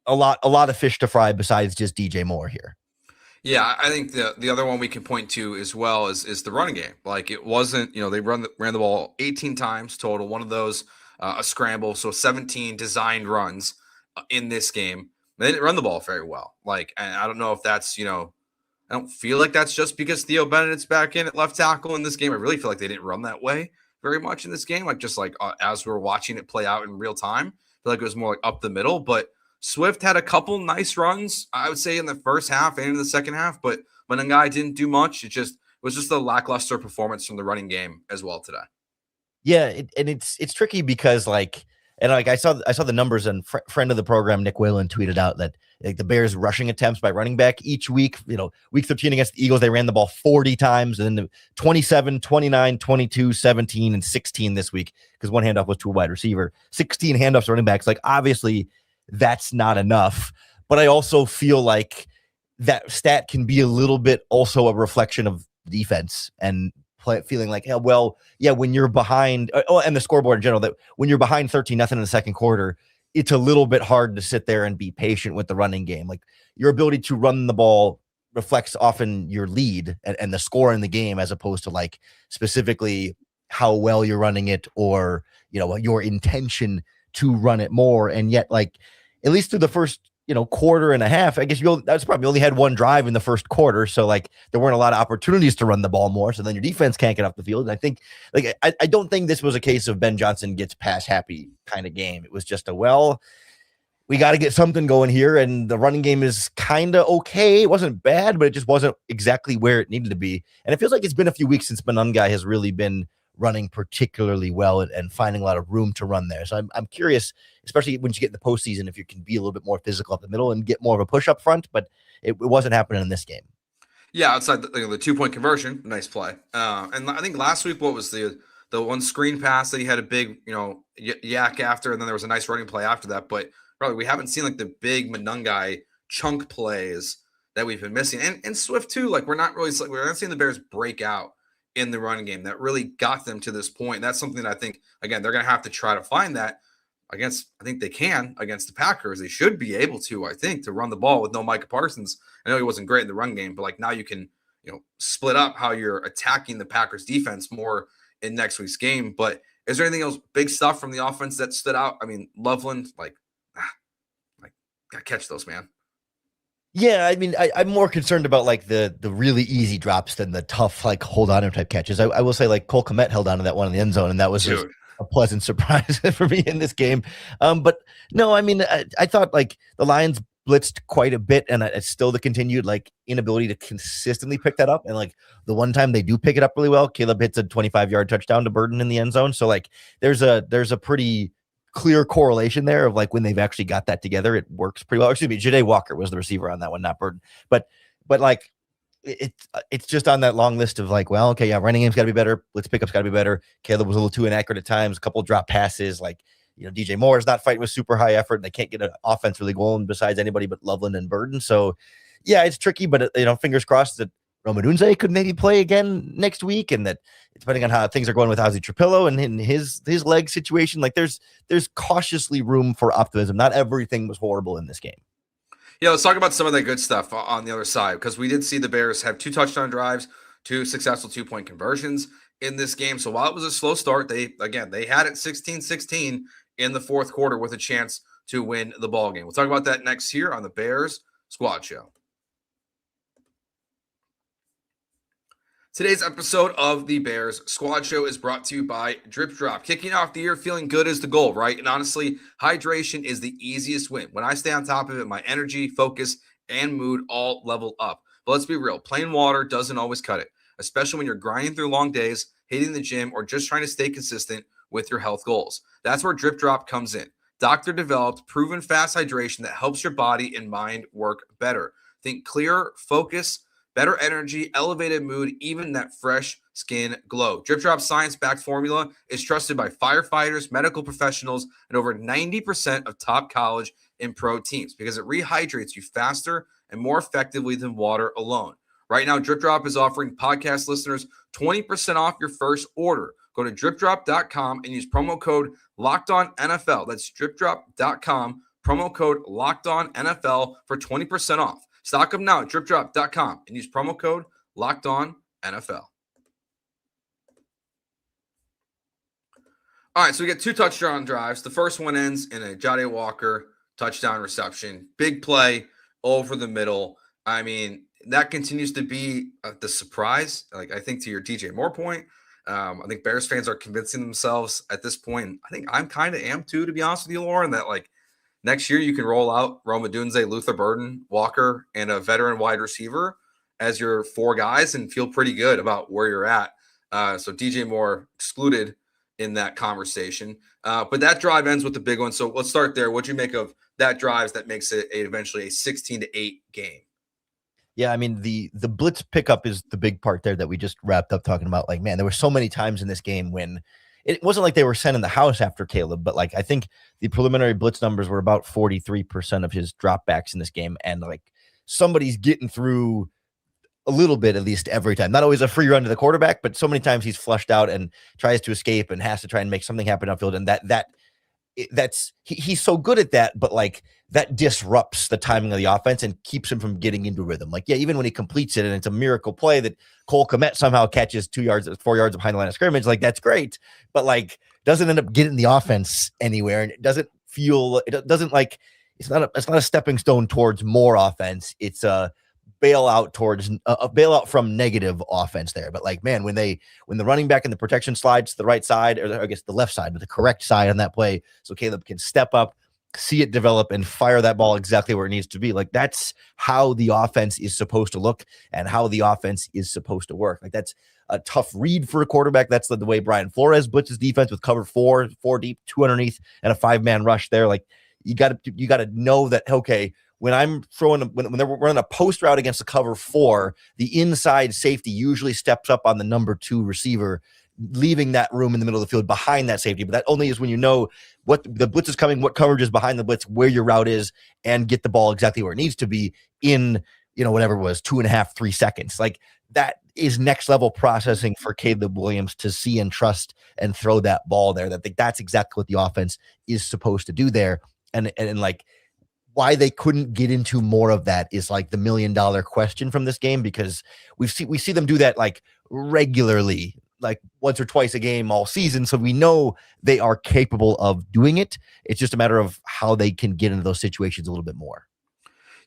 S2: a lot of fish to fry besides just DJ Moore here.
S1: Yeah, I think the other one we can point to as well is the running game. It wasn't, they ran the ball 18 times total. One of those a scramble, so 17 designed runs in this game. They didn't run the ball very well. And I don't know if that's, I don't feel like that's just because Theo Bennett's back in at left tackle in this game. I really feel like they didn't run that way very much in this game. As we were watching it play out in real time, I feel like it was more up the middle, but Swift had a couple nice runs, I would say, in the first half and in the second half, but Manangai didn't do much. It was just a lackluster performance from the running game as well today.
S2: Yeah, and it's tricky because I saw the numbers, and friend of the program Nick Whalen tweeted out that the Bears rushing attempts by running back each week. Week 13 against the Eagles, they ran the ball 40 times, and then 27, 29, 22, 17, and 16 this week because one handoff was to a wide receiver. 16 handoffs to running backs. Obviously, that's not enough. But I also feel like that stat can be a little bit also a reflection of defense and feeling when you're behind, and the scoreboard in general, that when you're behind 13-0 in the second quarter, it's a little bit hard to sit there and be patient with the running game. Your ability to run the ball reflects often your lead and the score in the game, as opposed to specifically how well you're running it or, your intention to run it more. And yet, at least through the first quarter and a half, I guess that's probably only had one drive in the first quarter. So like there weren't a lot of opportunities to run the ball more. So then your defense can't get off the field. And I think I don't think this was a case of Ben Johnson gets pass happy kind of game. It was just we got to get something going here. And the running game is kind of okay. It wasn't bad, but it just wasn't exactly where it needed to be. And it feels like it's been a few weeks since Benungai has really been running particularly well and finding a lot of room to run there. So I'm curious, especially when you get in the postseason, if you can be a little bit more physical up the middle and get more of a push up front, but it wasn't happening in this game.
S1: Yeah, outside the 2-point conversion, nice play. And I think last week, what was the one screen pass that he had a big, yak after, and then there was a nice running play after that. But probably we haven't seen like the big Benungai chunk plays that we've been missing. And Swift too, like we're not seeing the Bears break out in the running game that really got them to this point. And that's something that I think, again, they're going to have to try to find that against, I think they can against the Packers. They should be able to, I think, to run the ball with no Micah Parsons. I know he wasn't great in the run game, but like now you can, split up how you're attacking the Packers defense more in next week's game. But is there anything else, big stuff from the offense that stood out? I mean, Loveland, gotta catch those, man.
S2: Yeah, I mean, I'm more concerned about like the really easy drops than the tough, like hold on type catches. I will say like Cole Kmet held on to that one in the end zone, and that was just a pleasant surprise for me in this game. But no, I mean, I thought like the Lions blitzed quite a bit, and it's still the continued like inability to consistently pick that up. And like the one time they do pick it up really well, Caleb hits a 25-yard touchdown to Burden in the end zone. So like there's a pretty clear correlation there of like when they've actually got that together, it works pretty well. Excuse me, Jahdae Walker was the receiver on that one, not Burden. But like it's just on that long list of like, well, okay, yeah, running game's got to be better. Blitz pickup's got to be better. Caleb was a little too inaccurate at times. A couple of drop passes, like DJ Moore is not fighting with super high effort, and they can't get an offense really going besides anybody but Loveland and Burden. So yeah, it's tricky, but fingers crossed that Rome Odunze could maybe play again next week, and that depending on how things are going with Ozzie Trapillo and in his leg situation, like there's cautiously room for optimism. Not everything was horrible in this game.
S1: Yeah, let's talk about some of that good stuff on the other side, because we did see the Bears have 2 touchdown drives, 2 successful 2-point conversions in this game. So while it was a slow start, they had it 16-16 in the fourth quarter with a chance to win the ball game. We'll talk about that next here on the Bears Squad Show. Today's episode of the Bears Squad Show is brought to you by DripDrop. Kicking off the year feeling good is the goal, right? And honestly, hydration is the easiest win. When I stay on top of it, my energy, focus, and mood all level up. But let's be real, plain water doesn't always cut it, especially when you're grinding through long days, hitting the gym, or just trying to stay consistent with your health goals. That's where DripDrop comes in. Doctor-developed, proven fast hydration that helps your body and mind work better. Think clear, focus, better energy, elevated mood, even that fresh skin glow. DripDrop's science-backed formula is trusted by firefighters, medical professionals, and over 90% of top college and pro teams because it rehydrates you faster and more effectively than water alone. Right now, DripDrop is offering podcast listeners 20% off your first order. Go to DripDrop.com and use promo code LOCKEDONNFL. That's DripDrop.com, promo code LOCKEDONNFL for 20% off. Stock them now at DripDrop.com and use promo code LOCKEDONNFL. All right, so we get 2 touchdown drives. The first one ends in a Jahdae Walker touchdown reception. Big play over the middle. I mean, that continues to be the surprise. Like I think to your DJ Moore point, I think Bears fans are convincing themselves at this point. I think I'm kind of am too, to be honest with you, Lauren, that like next year you can roll out Rome Odunze, Luther Burden, Walker, and a veteran wide receiver as your 4 guys and feel pretty good about where you're at. So DJ Moore excluded in that conversation. But that drive ends with the big one. So let's start there. What'd you make of that drive that makes it eventually a 16-8 game?
S2: Yeah, I mean, the blitz pickup is the big part there that we just wrapped up talking about. Like, man, there were so many times in this game when it wasn't like they were sending the house after Caleb, but like I think the preliminary blitz numbers were about 43% of his dropbacks in this game. And like somebody's getting through a little bit, at least every time. Not always a free run to the quarterback, but so many times he's flushed out and tries to escape and has to try and make something happen upfield. And he's so good at that, but like that disrupts the timing of the offense and keeps him from getting into rhythm. Like, yeah, even when he completes it and it's a miracle play that Cole Kmet somehow catches 4 yards behind the line of scrimmage, like that's great, but like doesn't end up getting the offense anywhere. And it doesn't it's not a stepping stone towards more offense. It's a bailout towards a bailout from negative offense there. But like, man, when the running back and the protection slides to the right side, or I guess the left side, but the correct side on that play, so Caleb can step up, see it develop, and fire that ball exactly where it needs to be. Like, that's how the offense is supposed to look and how the offense is supposed to work. Like, that's a tough read for a quarterback. That's the way Brian Flores blitzes defense with cover four deep, 2 underneath, and a 5-man rush there. Like, you got to know that, okay, when I'm throwing, when they're running a post route against the cover 4, the inside safety usually steps up on the number 2 receiver, leaving that room in the middle of the field behind that safety. But that only is when you know what the blitz is coming, what coverage is behind the blitz, where your route is, and get the ball exactly where it needs to be in, whatever it was, 2.5, 3 seconds. Like, that is next level processing for Caleb Williams to see and trust and throw that ball there. That's exactly what the offense is supposed to do there. And like, why they couldn't get into more of that is like the $1 million question from this game, because we see them do that like regularly, like once or twice a game all season. So we know they are capable of doing it. It's just a matter of how they can get into those situations a little bit more.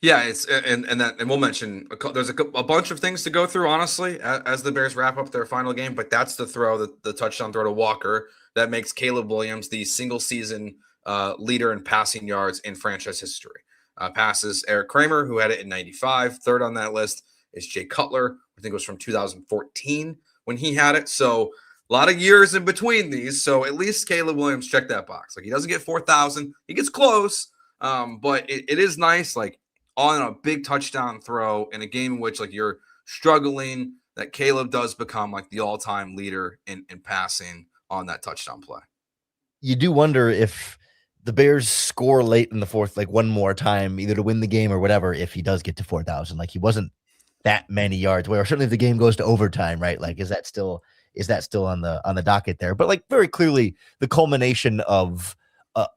S1: Yeah, it's and we'll mention there's a bunch of things to go through, honestly, as the Bears wrap up their final game. But that's the throw, the touchdown throw to Walker, that makes Caleb Williams the single season leader in passing yards in franchise history. Passes Eric Kramer, who had it in 95. Third on that list is Jay Cutler. I think it was from 2014 when he had it. So a lot of years in between these. So at least Caleb Williams checked that box. Like, he doesn't get 4,000. He gets close. But it is nice, like, on a big touchdown throw in a game in which, like, you're struggling, that Caleb does become like the all-time leader in passing on that touchdown play.
S2: You do wonder if the Bears score late in the fourth, like one more time, either to win the game or whatever, if he does get to 4,000. Like, he wasn't that many yards away, or certainly if the game goes to overtime, right? Like, is that still on the docket there? But like, very clearly the culmination of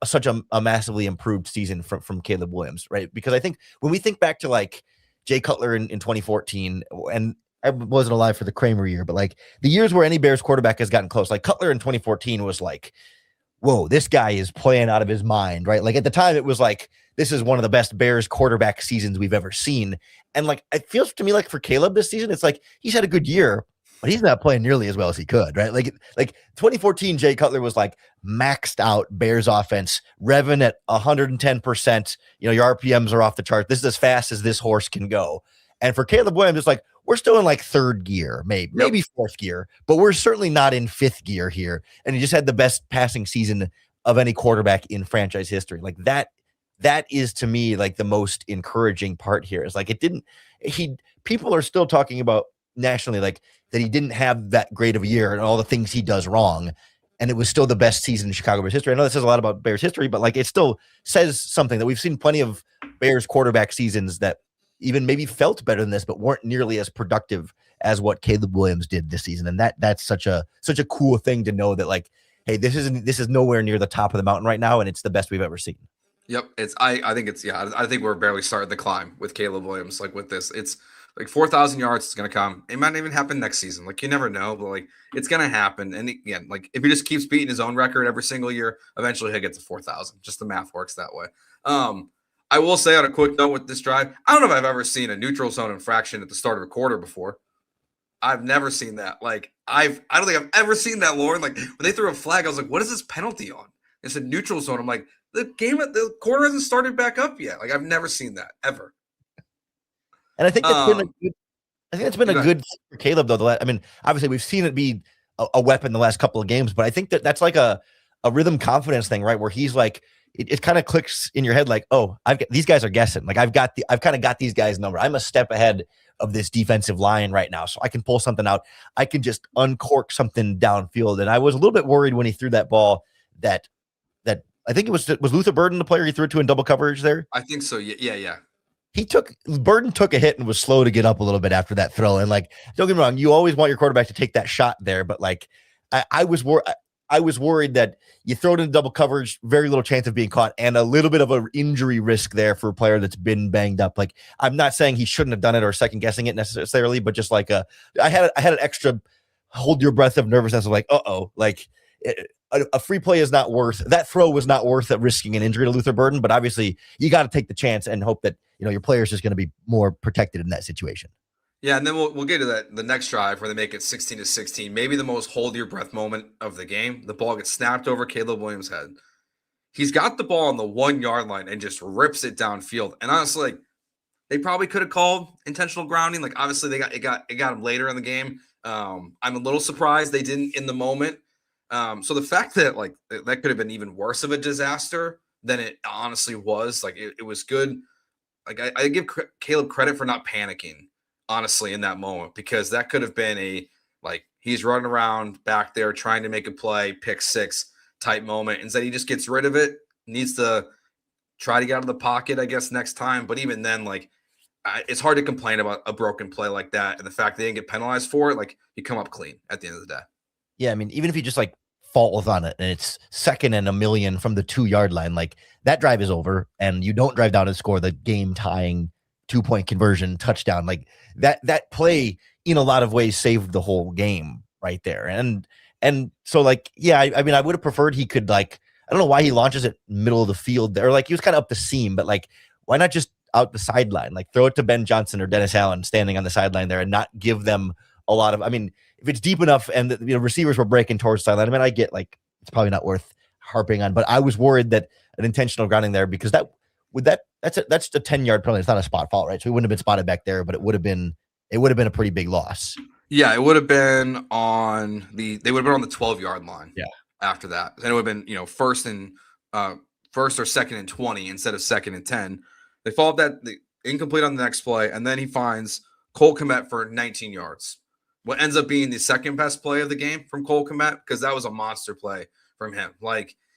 S2: such a massively improved season from Caleb Williams, right? Because I think when we think back to like Jay Cutler in 2014, and I wasn't alive for the Kramer year, but like the years where any Bears quarterback has gotten close, like Cutler in 2014 was like, whoa, this guy is playing out of his mind, right? Like, at the time it was like, this is one of the best Bears quarterback seasons we've ever seen. And like, it feels to me like for Caleb this season, it's like he's had a good year, but he's not playing nearly as well as he could, right? Like 2014, Jay Cutler was like maxed out Bears offense, revving at 110%. Your RPMs are off the chart. This is as fast as this horse can go. And for Caleb Williams, it's like, we're still in like third gear, maybe fourth gear, but we're certainly not in fifth gear here. And he just had the best passing season of any quarterback in franchise history. Like, that is to me like the most encouraging part here. Is like, people are still talking about nationally, like, that he didn't have that great of a year and all the things he does wrong, and it was still the best season in Chicago Bears history. I know that says a lot about Bears history, but like, it still says something that we've seen plenty of Bears quarterback seasons that even maybe felt better than this, but weren't nearly as productive as what Caleb Williams did this season. And that's such a cool thing to know, that like, hey, this is nowhere near the top of the mountain right now, and it's the best we've ever seen.
S1: Yep. I think we're barely starting the climb with Caleb Williams. Like, with this, it's like 4,000 yards is going to come. It might not even happen next season. Like, you never know, but like, it's going to happen. And again, like, if he just keeps beating his own record every single year, eventually he'll get to 4,000. Just the math works that way. I will say, on a quick note with this drive, I don't know if I've ever seen a neutral zone infraction at the start of a quarter before. I've never seen that. Like, I don't think I've ever seen that, Lauren. Like, when they threw a flag, I was like, what is this penalty on? It's a neutral zone. I'm like, the quarter hasn't started back up yet. Like, I've never seen that ever.
S2: And I think that's been a good thing for Caleb, though. I mean, obviously we've seen it be a weapon the last couple of games, but I think that's like a rhythm confidence thing, right? Where he's like, it kind of clicks in your head, like, oh, these guys are guessing. Like, I've kind of got these guys' number. I'm a step ahead of this defensive line right now, so I can pull something out. I can just uncork something downfield. And I was a little bit worried when he threw that ball that I think it was Luther Burden, the player he threw it to in double coverage there.
S1: I think so. Yeah.
S2: Burden took a hit and was slow to get up a little bit after that throw. And like, don't get me wrong, you always want your quarterback to take that shot there, but like, I was worried that you throw it in double coverage, very little chance of being caught, and a little bit of an injury risk there for a player that's been banged up. Like, I'm not saying he shouldn't have done it or second guessing it necessarily, but just like I had an extra hold your breath of nervousness of like, like a free play is not worth that throw was not worth risking an injury to Luther Burden, but obviously you got to take the chance and hope that your player's just going to be more protected in that situation.
S1: Yeah, and then we'll get to the next drive where they make it 16-16, maybe the most hold your breath moment of the game. The ball gets snapped over Caleb Williams' head. He's got the ball on the 1 yard line and just rips it downfield. And honestly, they probably could have called intentional grounding. Like obviously they got him later in the game. I'm a little surprised they didn't in the moment. So the fact that like that could have been even worse of a disaster than it honestly was, like it was good. Like I give Caleb credit for not panicking, honestly, in that moment, because that could have been he's running around back there trying to make a play, pick six type moment. Instead, he just gets rid of it, needs to try to get out of the pocket, I guess, next time. But even then, it's hard to complain about a broken play like that. And the fact they didn't get penalized for it, you come up clean at the end of the day.
S2: Yeah, I mean, even if he just falls on it and it's 2nd and 1,000,000 from the 2 yard line, that drive is over and you don't drive down and score the game tying 2-point conversion touchdown. That play in a lot of ways saved the whole game right there. And so yeah, I mean, I would have preferred he could I don't know why he launches it middle of the field there. He was kind of up the seam, but why not just out the sideline? Throw it to Ben Johnson or Dennis Allen standing on the sideline there and not give them a lot of, I mean, if it's deep enough and the receivers were breaking towards the sideline, I mean, I get it's probably not worth harping on, but I was worried that an intentional grounding there, because that's a 10-yard penalty. It's not a spot foul, right? So he wouldn't have been spotted back there, but it would have been a pretty big loss.
S1: Yeah, it would have been on the 12-yard line.
S2: Yeah.
S1: After that, then it would have been first or 2nd and 20 instead of 2nd and 10. They followed that incomplete on the next play, and then he finds Cole Kmet for 19 yards. What ends up being the second best play of the game from Cole Kmet, because that was a monster play from him.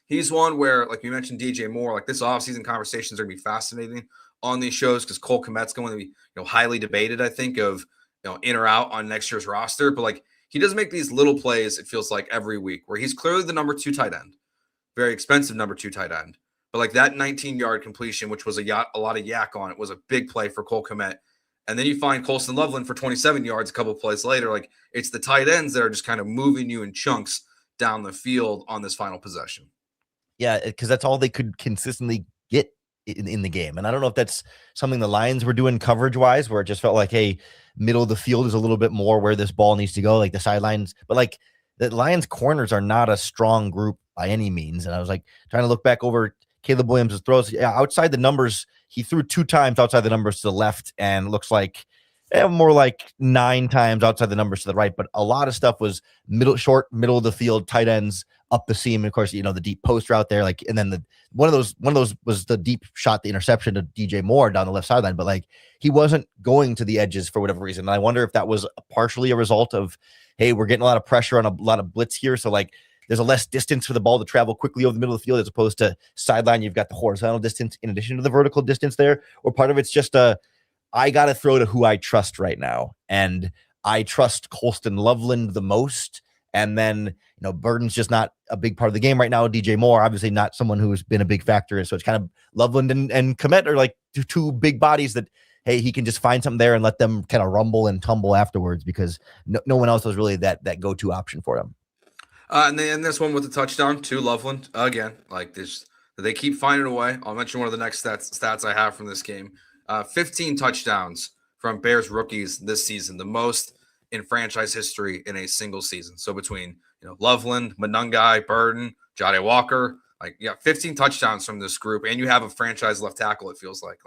S1: He's one where, you mentioned DJ Moore, this offseason conversations are going to be fascinating on these shows, because Cole Kmet's going to be highly debated, I think, of in or out on next year's roster. But he does make these little plays, it feels like, every week, where he's clearly the number 2 tight end, very expensive number 2 tight end. But that 19-yard completion, which was a lot of yak on it, was a big play for Cole Kmet. And then you find Coleston Loveland for 27 yards a couple of plays later. It's the tight ends that are just kind of moving you in chunks down the field on this final possession.
S2: Yeah, because that's all they could consistently get in the game. And I don't know if that's something the Lions were doing coverage-wise, where it just felt hey, middle of the field is a little bit more where this ball needs to go, the sidelines. But the Lions corners are not a strong group by any means. And I was trying to look back over Caleb Williams' throws. Yeah, outside the numbers, he threw 2 times outside the numbers to the left, and looks more 9 times outside the numbers to the right. But a lot of stuff was middle of the field, tight ends up the seam. And of course, the deep post route there. And then one of those was the deep shot, the interception to DJ Moore down the left sideline. But he wasn't going to the edges for whatever reason. And I wonder if that was partially a result of, hey, we're getting a lot of pressure on a lot of blitz here. So there's a less distance for the ball to travel quickly over the middle of the field, as opposed to sideline. You've got the horizontal distance in addition to the vertical distance there. Or part of it's just I got to throw to who I trust right now. And I trust Coleston Loveland the most. And then, Burden's just not a big part of the game right now. DJ Moore, obviously not someone who's been a big factor. So it's kind of Loveland and Kmet are 2 big bodies that, hey, he can just find something there and let them kind of rumble and tumble afterwards, because no one else was really that go-to option for him.
S1: And then this one with the touchdown to Loveland again. They keep finding a way. I'll mention one of the next stats I have from this game. 15 touchdowns from Bears rookies this season, the most in franchise history in a single season. So between Loveland, Monungai, Burden, Jahdae Walker, 15 touchdowns from this group, and you have a franchise left tackle. It feels like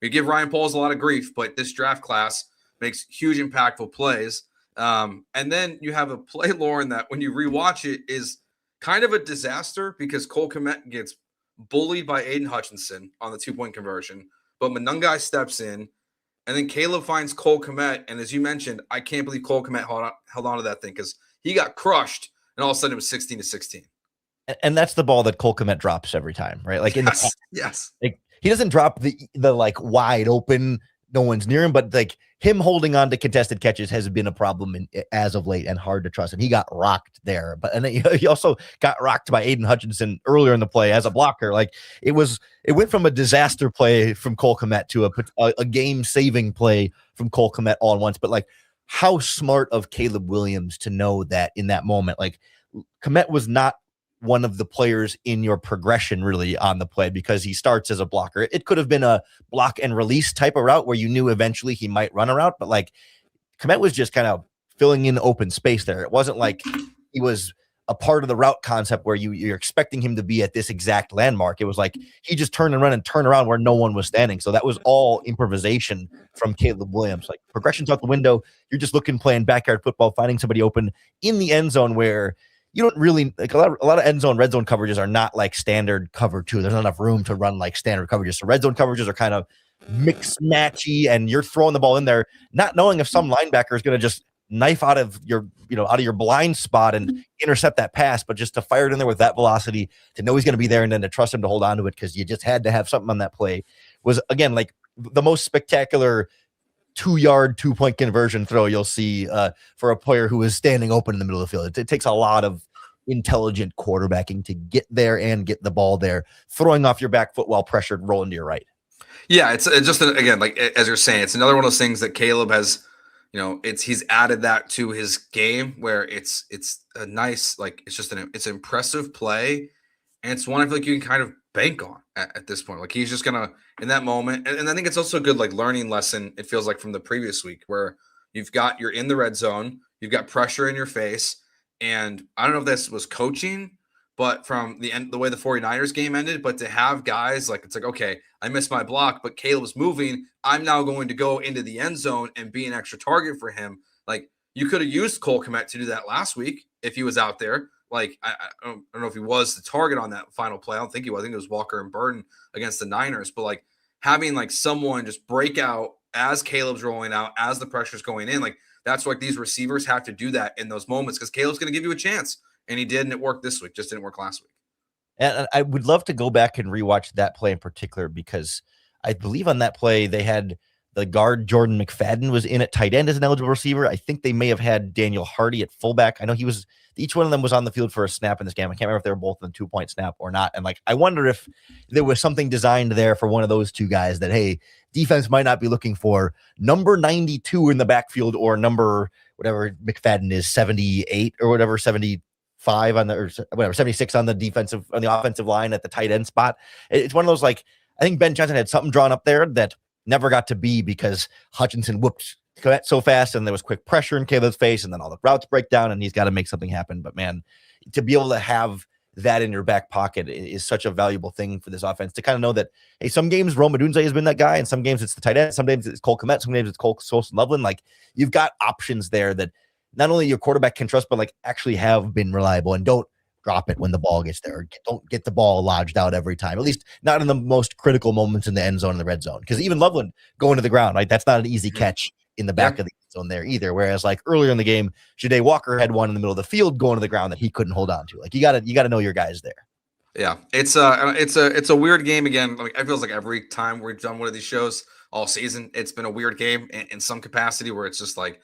S1: we give Ryan Poles a lot of grief, but this draft class makes huge impactful plays. And then you have a play, Lauren, that when you rewatch it is kind of a disaster, because Cole Kmet gets bullied by Aiden Hutchinson on the 2-point conversion, but Monungai steps in, and then Caleb finds Cole Kmet. And as you mentioned, I can't believe Cole Kmet held on to that thing, because he got crushed, and all of a sudden it was 16-16.
S2: And that's the ball that Cole Kmet drops every time, right?
S1: Yes.
S2: He doesn't drop the wide open, no one's near him, but him holding on to contested catches has been a problem as of late, and hard to trust. And he got rocked there, and he also got rocked by Aiden Hutchinson earlier in the play as a blocker. It went from a disaster play from Cole Kmet to a game saving play from Cole Kmet all at once. But how smart of Caleb Williams to know that in that moment, Kmet was not one of the players in your progression really on the play because he starts as a blocker. It could have been a block and release type of route where you knew eventually he might run a route, but like Kmet was just kind of filling in open space there. It wasn't like he was a part of the route concept where you're expecting him to be at this exact landmark. It was like he just turned and run and turn around where no one was standing. So that was all improvisation from Caleb Williams. Like progression's out the window. You're just playing backyard football, finding somebody open in the end zone where you don't really like a lot of end zone, red zone coverages are not like standard cover two. There's not enough room to run like standard coverages. So red zone coverages are kind of mix matchy and you're throwing the ball in there, not knowing if some linebacker is going to just knife out of your blind spot and intercept that pass, but just to fire it in there with that velocity, to know he's going to be there and then to trust him to hold on to it because you just had to have something on that play was, again, like the most spectacular 2-yard, 2-point conversion throw you'll see for a player who is standing open in the middle of the field. It takes a lot of intelligent quarterbacking to get there and get the ball there, throwing off your back foot while pressured, rolling to your right.
S1: Yeah, it's just, again, like as you're saying, it's another one of those things that Caleb has, he's added that to his game where it's a nice, like, it's just it's an impressive play. And it's one I feel like you can kind of bank on at this point. Like he's just going to, in that moment. And I think it's also a good, like, learning lesson. It feels like from the previous week where you're in the red zone, you've got pressure in your face. And I don't know if this was coaching, but from the way the 49ers game ended, but to have guys like, it's like, okay, I missed my block, but Caleb's moving. I'm now going to go into the end zone and be an extra target for him. Like you could have used Cole Kmet to do that last week if he was out there. Like I don't know if he was the target on that final play. I don't think he was. I think it was Walker and Burton against the Niners. But like having like someone just break out as Caleb's rolling out, as the pressure's going in, like that's like these receivers have to do that in those moments because Caleb's going to give you a chance. And he did, and it worked this week. Just didn't work last week.
S2: And I would love to go back and rewatch that play in particular because I believe on that play they had the guard Jordan McFadden was in at tight end as an eligible receiver. I think they may have had Daniel Hardy at fullback. I know each one of them was on the field for a snap in this game. I can't remember if they were both in the 2-point snap or not. And like, I wonder if there was something designed there for one of those two guys that, hey, defense might not be looking for number 92 in the backfield or number whatever McFadden is, 78 or whatever, 75 on the, or whatever, 76 on the offensive line at the tight end spot. It's one of those, like, I think Ben Johnson had something drawn up there that never got to be because Hutchinson whooped so fast and there was quick pressure in Caleb's face and then all the routes break down and he's got to make something happen. But man, to be able to have that in your back pocket is such a valuable thing for this offense to kind of know that, hey, some games Rome Odunze has been that guy and some games it's the tight end, some games it's Cole Kmet, some games it's Coleston Loveland. Like you've got options there that not only your quarterback can trust, but like actually have been reliable and don't drop it when the ball gets there. Don't get the ball lodged out every time, at least not in the most critical moments in the end zone and the red zone. Because even Loveland going to the ground, right? That's not an easy catch in the back of the end zone there either. Whereas like earlier in the game, Jahdae Walker had one in the middle of the field going to the ground that he couldn't hold on to. Like you gotta know your guys there.
S1: Yeah, it's a weird game again. Like it feels like every time we've done one of these shows all season, it's been a weird game in some capacity where it's just like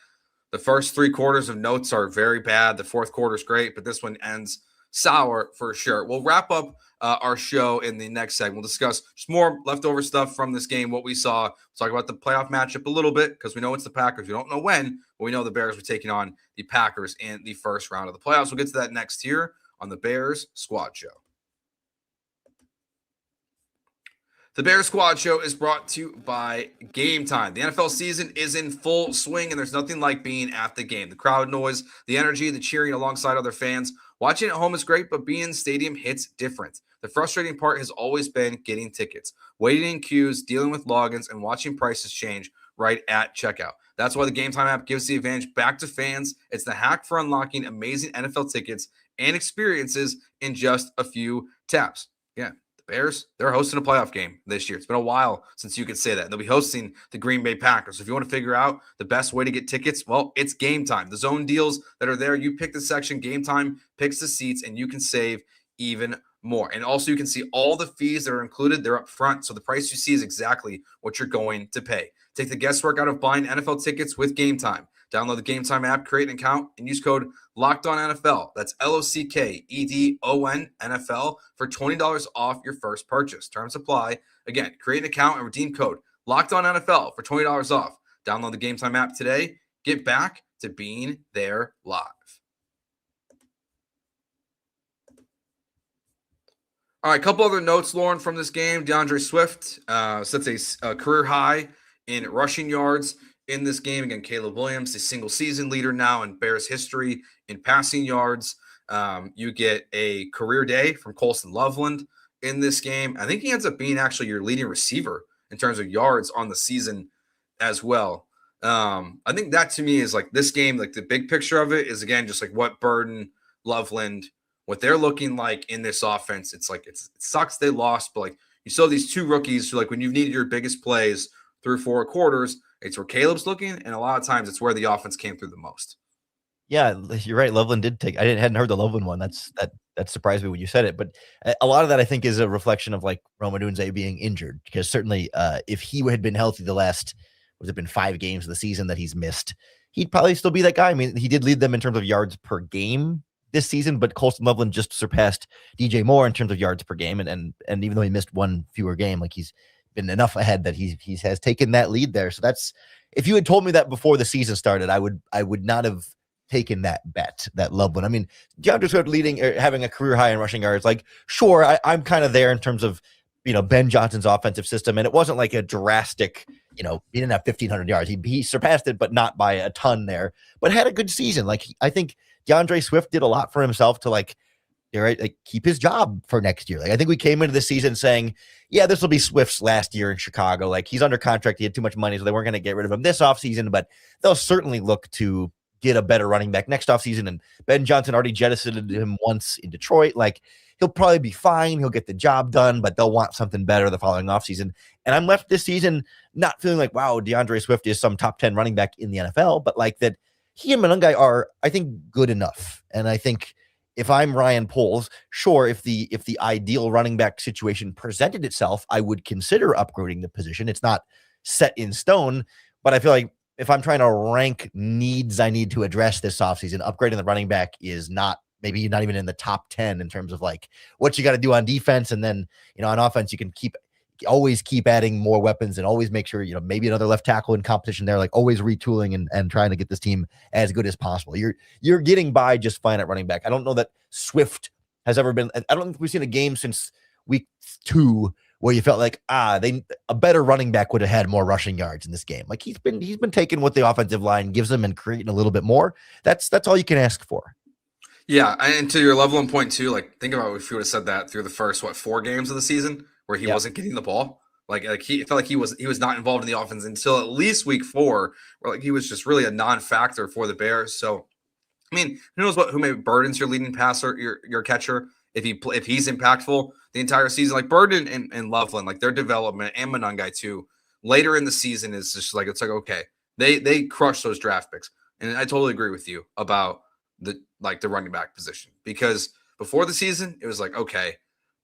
S1: the first 3 quarters of notes are very bad. The fourth quarter is great, but this one ends sour for sure. We'll wrap up our show in the next segment. We'll discuss just more leftover stuff from this game, what we saw. We'll talk about the playoff matchup a little bit because we know it's the Packers. We don't know when, but we know the Bears were taking on the Packers in the first round of the playoffs. We'll get to that next here on the Bears Squad Show. The Bears Squad Show is brought to you by Gametime. The NFL season is in full swing, and there's nothing like being at the game. The crowd noise, the energy, the cheering alongside other fans. Watching at home is great, but being in stadium hits different. The frustrating part has always been getting tickets, waiting in queues, dealing with logins, and watching prices change right at checkout. That's why the Gametime app gives the advantage back to fans. It's the hack for unlocking amazing NFL tickets and experiences in just a few taps. Yeah. Bears, they're hosting a playoff game this year. It's been a while since you could say that. They'll be hosting the Green Bay Packers. So if you want to figure out the best way to get tickets, well, it's Gametime. The zone deals that are there, you pick the section, Gametime picks the seats, and you can save even more. And also you can see all the fees that are included. They're up front. So the price you see is exactly what you're going to pay. Take the guesswork out of buying NFL tickets with Gametime. Download the Gametime app, create an account, and use code LOCKEDONNFL. That's LOCKEDON NFL for $20 off your first purchase. Terms apply. Again, create an account and redeem code LOCKEDONNFL for $20 off. Download the Gametime app today. Get back to being there live. All right, a couple other notes, Lauren, from this game. DeAndre Swift sets a career high in rushing yards in this game. Again, Caleb Williams, the single season leader now in Bears history in passing yards. You get a career day from Coleston Loveland in this game. I think he ends up being actually your leading receiver in terms of yards on the season as well. I think that to me is like this game, like the big picture of it is, again, just like what Burden, Loveland, what they're looking like in this offense. It's like it sucks they lost, but like you saw these two rookies who, like, when you've needed your biggest plays through 4 quarters, it's where Caleb's looking, and a lot of times it's where the offense came through the most.
S2: Yeah, you're right. Loveland did take. Hadn't heard the Loveland one. That surprised me when you said it. But a lot of that, I think, is a reflection of like Rome Odunze being injured. Because certainly, if he had been healthy the last, would have been 5 games of the season that he's missed, he'd probably still be that guy. I mean, he did lead them in terms of yards per game this season, but Coleston Loveland just surpassed DJ Moore in terms of yards per game. And even though he missed 1 fewer game, like he's been enough ahead that he has taken that lead there. So that's, if you had told me that before the season started, I would not have taken that bet, that Loveland. I mean, DeAndre Swift leading or having a career high in rushing yards, like, sure, I'm kind of there in terms of, Ben Johnson's offensive system. And it wasn't like a drastic, he didn't have 1,500 yards. He surpassed it, but not by a ton there, but had a good season. Like, I think DeAndre Swift did a lot for himself to like keep his job for next year. Like, I think we came into the season saying, yeah, this will be Swift's last year in Chicago. Like, he's under contract. He had too much money, so they weren't going to get rid of him this offseason, but they'll certainly look to get a better running back next offseason. And Ben Johnson already jettisoned him once in Detroit. Like, he'll probably be fine. He'll get the job done, but they'll want something better the following offseason. And I'm left this season not feeling like, wow, DeAndre Swift is some top 10 running back in the NFL, but like that he and Monangai are, I think, good enough. And I think if I'm Ryan Poles, sure, if the ideal running back situation presented itself, I would consider upgrading the position. It's not set in stone, but I feel like if I'm trying to rank needs I need to address this offseason, upgrading the running back is maybe not even in the top 10 in terms of like what you got to do on defense. And then, on offense, you can always keep adding more weapons and always make sure, maybe another left tackle in competition there, like always retooling and trying to get this team as good as possible. You're getting by just fine at running back. I don't know that Swift has ever been, I don't think we've seen a game since week 2 where you felt like, a better running back would have had more rushing yards in this game. Like he's been taking what the offensive line gives him and creating a little bit more. That's all you can ask for.
S1: Yeah, and to your Loveland point too, like think about if you would have said that through the first 4 games of the season where he wasn't getting the ball. Like he felt like he was not involved in the offense until at least week 4, where like he was just really a non-factor for the Bears. So, I mean, who knows who maybe Burden's your leading passer, your catcher, if he's impactful the entire season. Like Burden and Loveland, like their development, and Monangai too, later in the season is just like, it's like, okay, they crush those draft picks. And I totally agree with you about the running back position, because before the season it was like, okay,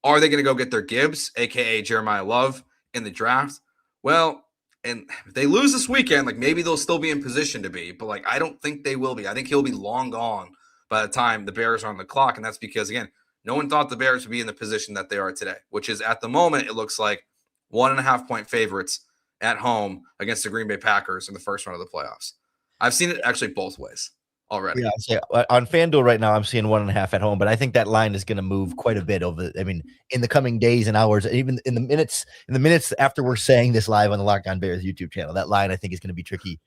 S1: are they going to go get their Gibbs, aka Jeremiah Love, in the draft? Well, and if they lose this weekend, like maybe they'll still be in position to be, but like I don't think they will be. I think he'll be long gone by the time the Bears are on the clock, and that's because, again, no one thought the Bears would be in the position that they are today, which is at the moment it looks like 1.5-point favorites at home against the Green Bay Packers in the first round of the playoffs. I've seen it actually both ways already.
S2: Yeah, on FanDuel right now, I'm seeing 1.5 at home, but I think that line is going to move quite a bit in the coming days and hours, even in the minutes after we're saying this live on the Locked On Bears YouTube channel. That line, I think, is going to be tricky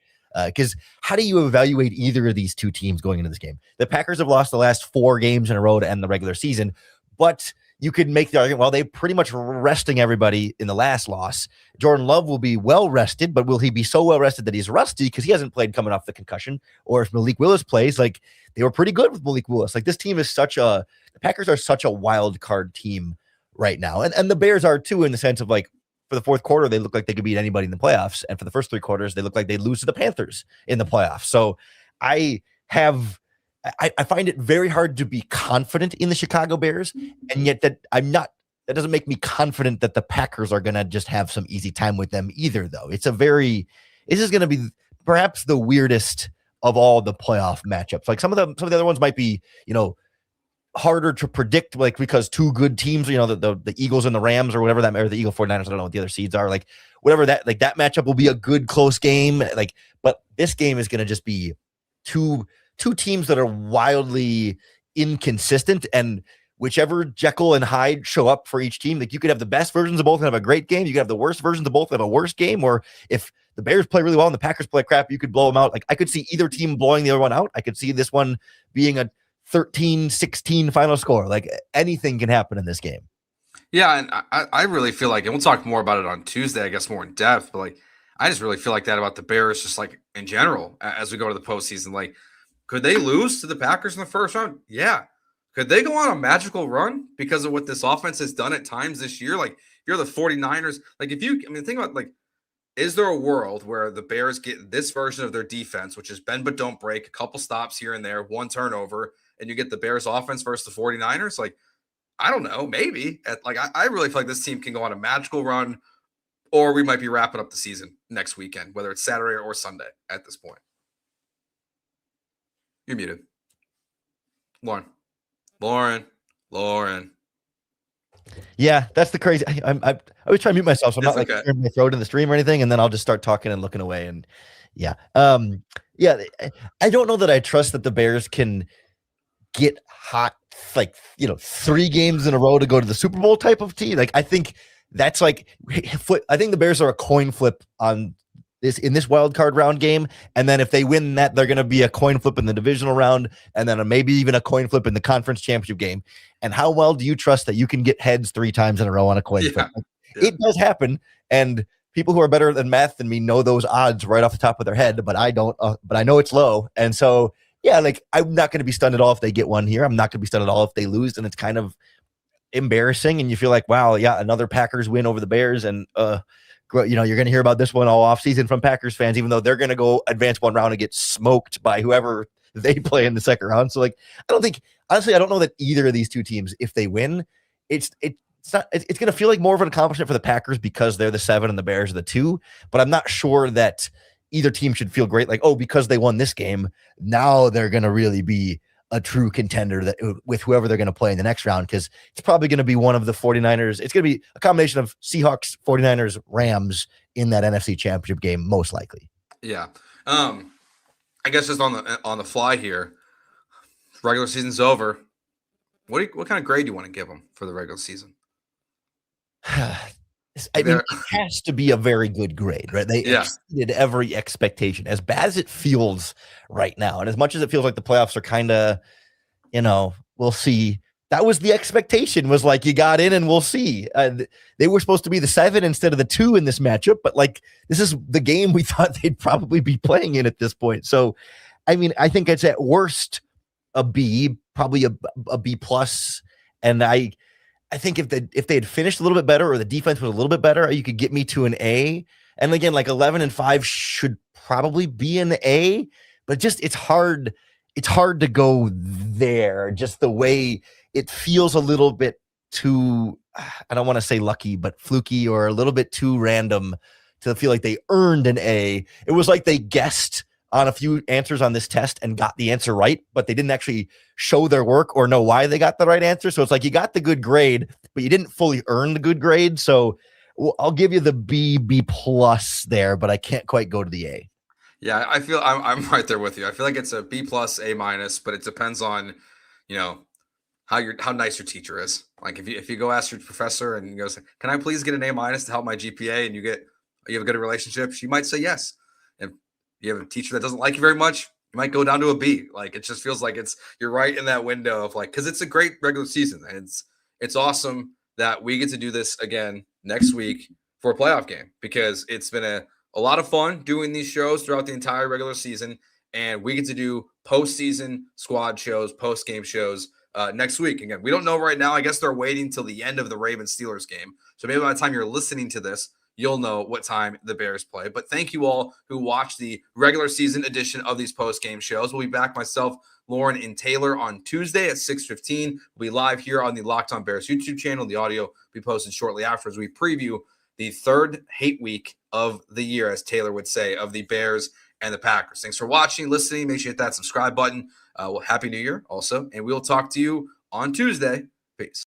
S2: because how do you evaluate either of these two teams going into this game? The Packers have lost the last 4 games in a row to end the regular season, but you could make the argument, well, they pretty much resting everybody in the last loss. Jordan Love will be well rested, but will he be so well rested that he's rusty because he hasn't played coming off the concussion? Or if Malik Willis plays, like they were pretty good with Malik Willis. Like this team is the Packers are such a wild card team right now. And the Bears are too, in the sense of like for the fourth quarter, they look like they could beat anybody in the playoffs. And for the first 3 quarters, they look like they lose to the Panthers in the playoffs. So I find it very hard to be confident in the Chicago Bears, and yet that doesn't make me confident that the Packers are going to just have some easy time with them either, though. This is going to be perhaps the weirdest of all the playoff matchups. Like some of the other ones might be, harder to predict, like because 2 good teams, the Eagles and the Rams or whatever or the Eagle 49ers, I don't know what the other seeds are, like whatever that matchup will be a good close game. Like, but this game is going to just be two teams that are wildly inconsistent, and whichever Jekyll and Hyde show up for each team, like you could have the best versions of both and have a great game. You could have the worst versions of both and have a worse game. Or if the Bears play really well and the Packers play crap, you could blow them out. Like I could see either team blowing the other one out. I could see this one being a 13-16 final score. Like anything can happen in this game.
S1: Yeah, and I really feel like, and we'll talk more about it on Tuesday, I guess, more in depth, but like I just really feel like that about the Bears, just like in general, as we go to the postseason. Like, could they lose to the Packers in the first round? Yeah. Could they go on a magical run because of what this offense has done at times this year? Like, if you're the 49ers, like think about, like, is there a world where the Bears get this version of their defense, which is bend but don't break, a couple stops here and there, one turnover, and you get the Bears offense versus the 49ers? Like, I don't know, maybe. I really feel like this team can go on a magical run, or we might be wrapping up the season next weekend, whether it's Saturday or Sunday at this point. You're muted. Lauren.
S2: Yeah, that's the crazy. I always try to mute myself, so I'm not like clearing my throat in the stream or anything, and then I'll just start talking and looking away. And I don't know that I trust that the Bears can get hot, like 3 games in a row to go to the Super Bowl type of team. Like I think that's like, I think the Bears are a coin flip on this in this wild card round game, and then if they win that, they're going to be a coin flip in the divisional round, and then maybe even a coin flip in the conference championship game. And how well do you trust that you can get heads 3 times in a row on a coin flip? It does happen, and people who are better than math than me know those odds right off the top of their head, but I don't. But I know it's low, and so like I'm not going to be stunned at all if they get one here. I'm not going to be stunned at all if they lose, and it's kind of embarrassing, and you feel like, wow, another Packers win over the Bears, and you're going to hear about this one all offseason from Packers fans, even though they're going to go advance one round and get smoked by whoever they play in the second round. So like, I don't know that either of these two teams, if they win, it's going to feel like more of an accomplishment for the Packers because they're the 7 and the Bears are the 2, but I'm not sure that either team should feel great. Like, oh, because they won this game, now they're going to really be a true contender that with whoever they're going to play in the next round, because it's probably going to be one of the 49ers. It's going to be a combination of Seahawks, 49ers, Rams in that NFC Championship game, most likely.
S1: Yeah. I guess just on the fly here, regular season's over. What kind of grade do you want to give them for the regular season?
S2: I mean, it has to be a very good grade, right? They exceeded every expectation, as bad as it feels right now. And as much as it feels like the playoffs are kind of, we'll see. That was the expectation, was like, you got in and we'll see. They were supposed to be the 7 instead of the 2 in this matchup, but like, this is the game we thought they'd probably be playing in at this point. So, I mean, I think it's at worst a B, probably a B plus. And I think if they had finished a little bit better, or the defense was a little bit better, you could get me to an A. And again, like 11-5 should probably be an A, but just it's hard to go there. Just the way it feels a little bit too, I don't want to say lucky, but fluky, or a little bit too random to feel like they earned an A. It was like they guessed on a few answers on this test and got the answer right, but they didn't actually show their work or know why they got the right answer. So it's like you got the good grade, but you didn't fully earn the good grade. So I'll give you the B plus there, but I can't quite go to the A.
S1: Yeah, I feel I'm right there with you. I feel like it's a B plus, A minus, but it depends on, how nice your teacher is. Like if you go ask your professor and he goes, "Can I please get an A minus to help my GPA?" and you have a good relationship, she might say yes. And you have a teacher that doesn't like you very much, you might go down to a B. Like, it just feels like you're right in that window of like, because it's a great regular season, and it's awesome that we get to do this again next week for a playoff game, because it's been a lot of fun doing these shows throughout the entire regular season, and we get to do postseason squad shows, post game shows next week. Again, we don't know right now. I guess they're waiting till the end of the Ravens-Steelers game, so maybe by the time you're listening to this, you'll know what time the Bears play. But thank you all who watched the regular season edition of these post-game shows. We'll be back, myself, Lauren, and Taylor, on Tuesday at 6:15. We'll be live here on the Locked On Bears YouTube channel. The audio will be posted shortly after as we preview the third hate week of the year, as Taylor would say, of the Bears and the Packers. Thanks for watching, listening. Make sure you hit that subscribe button. Well, Happy New Year also, and we'll talk to you on Tuesday. Peace.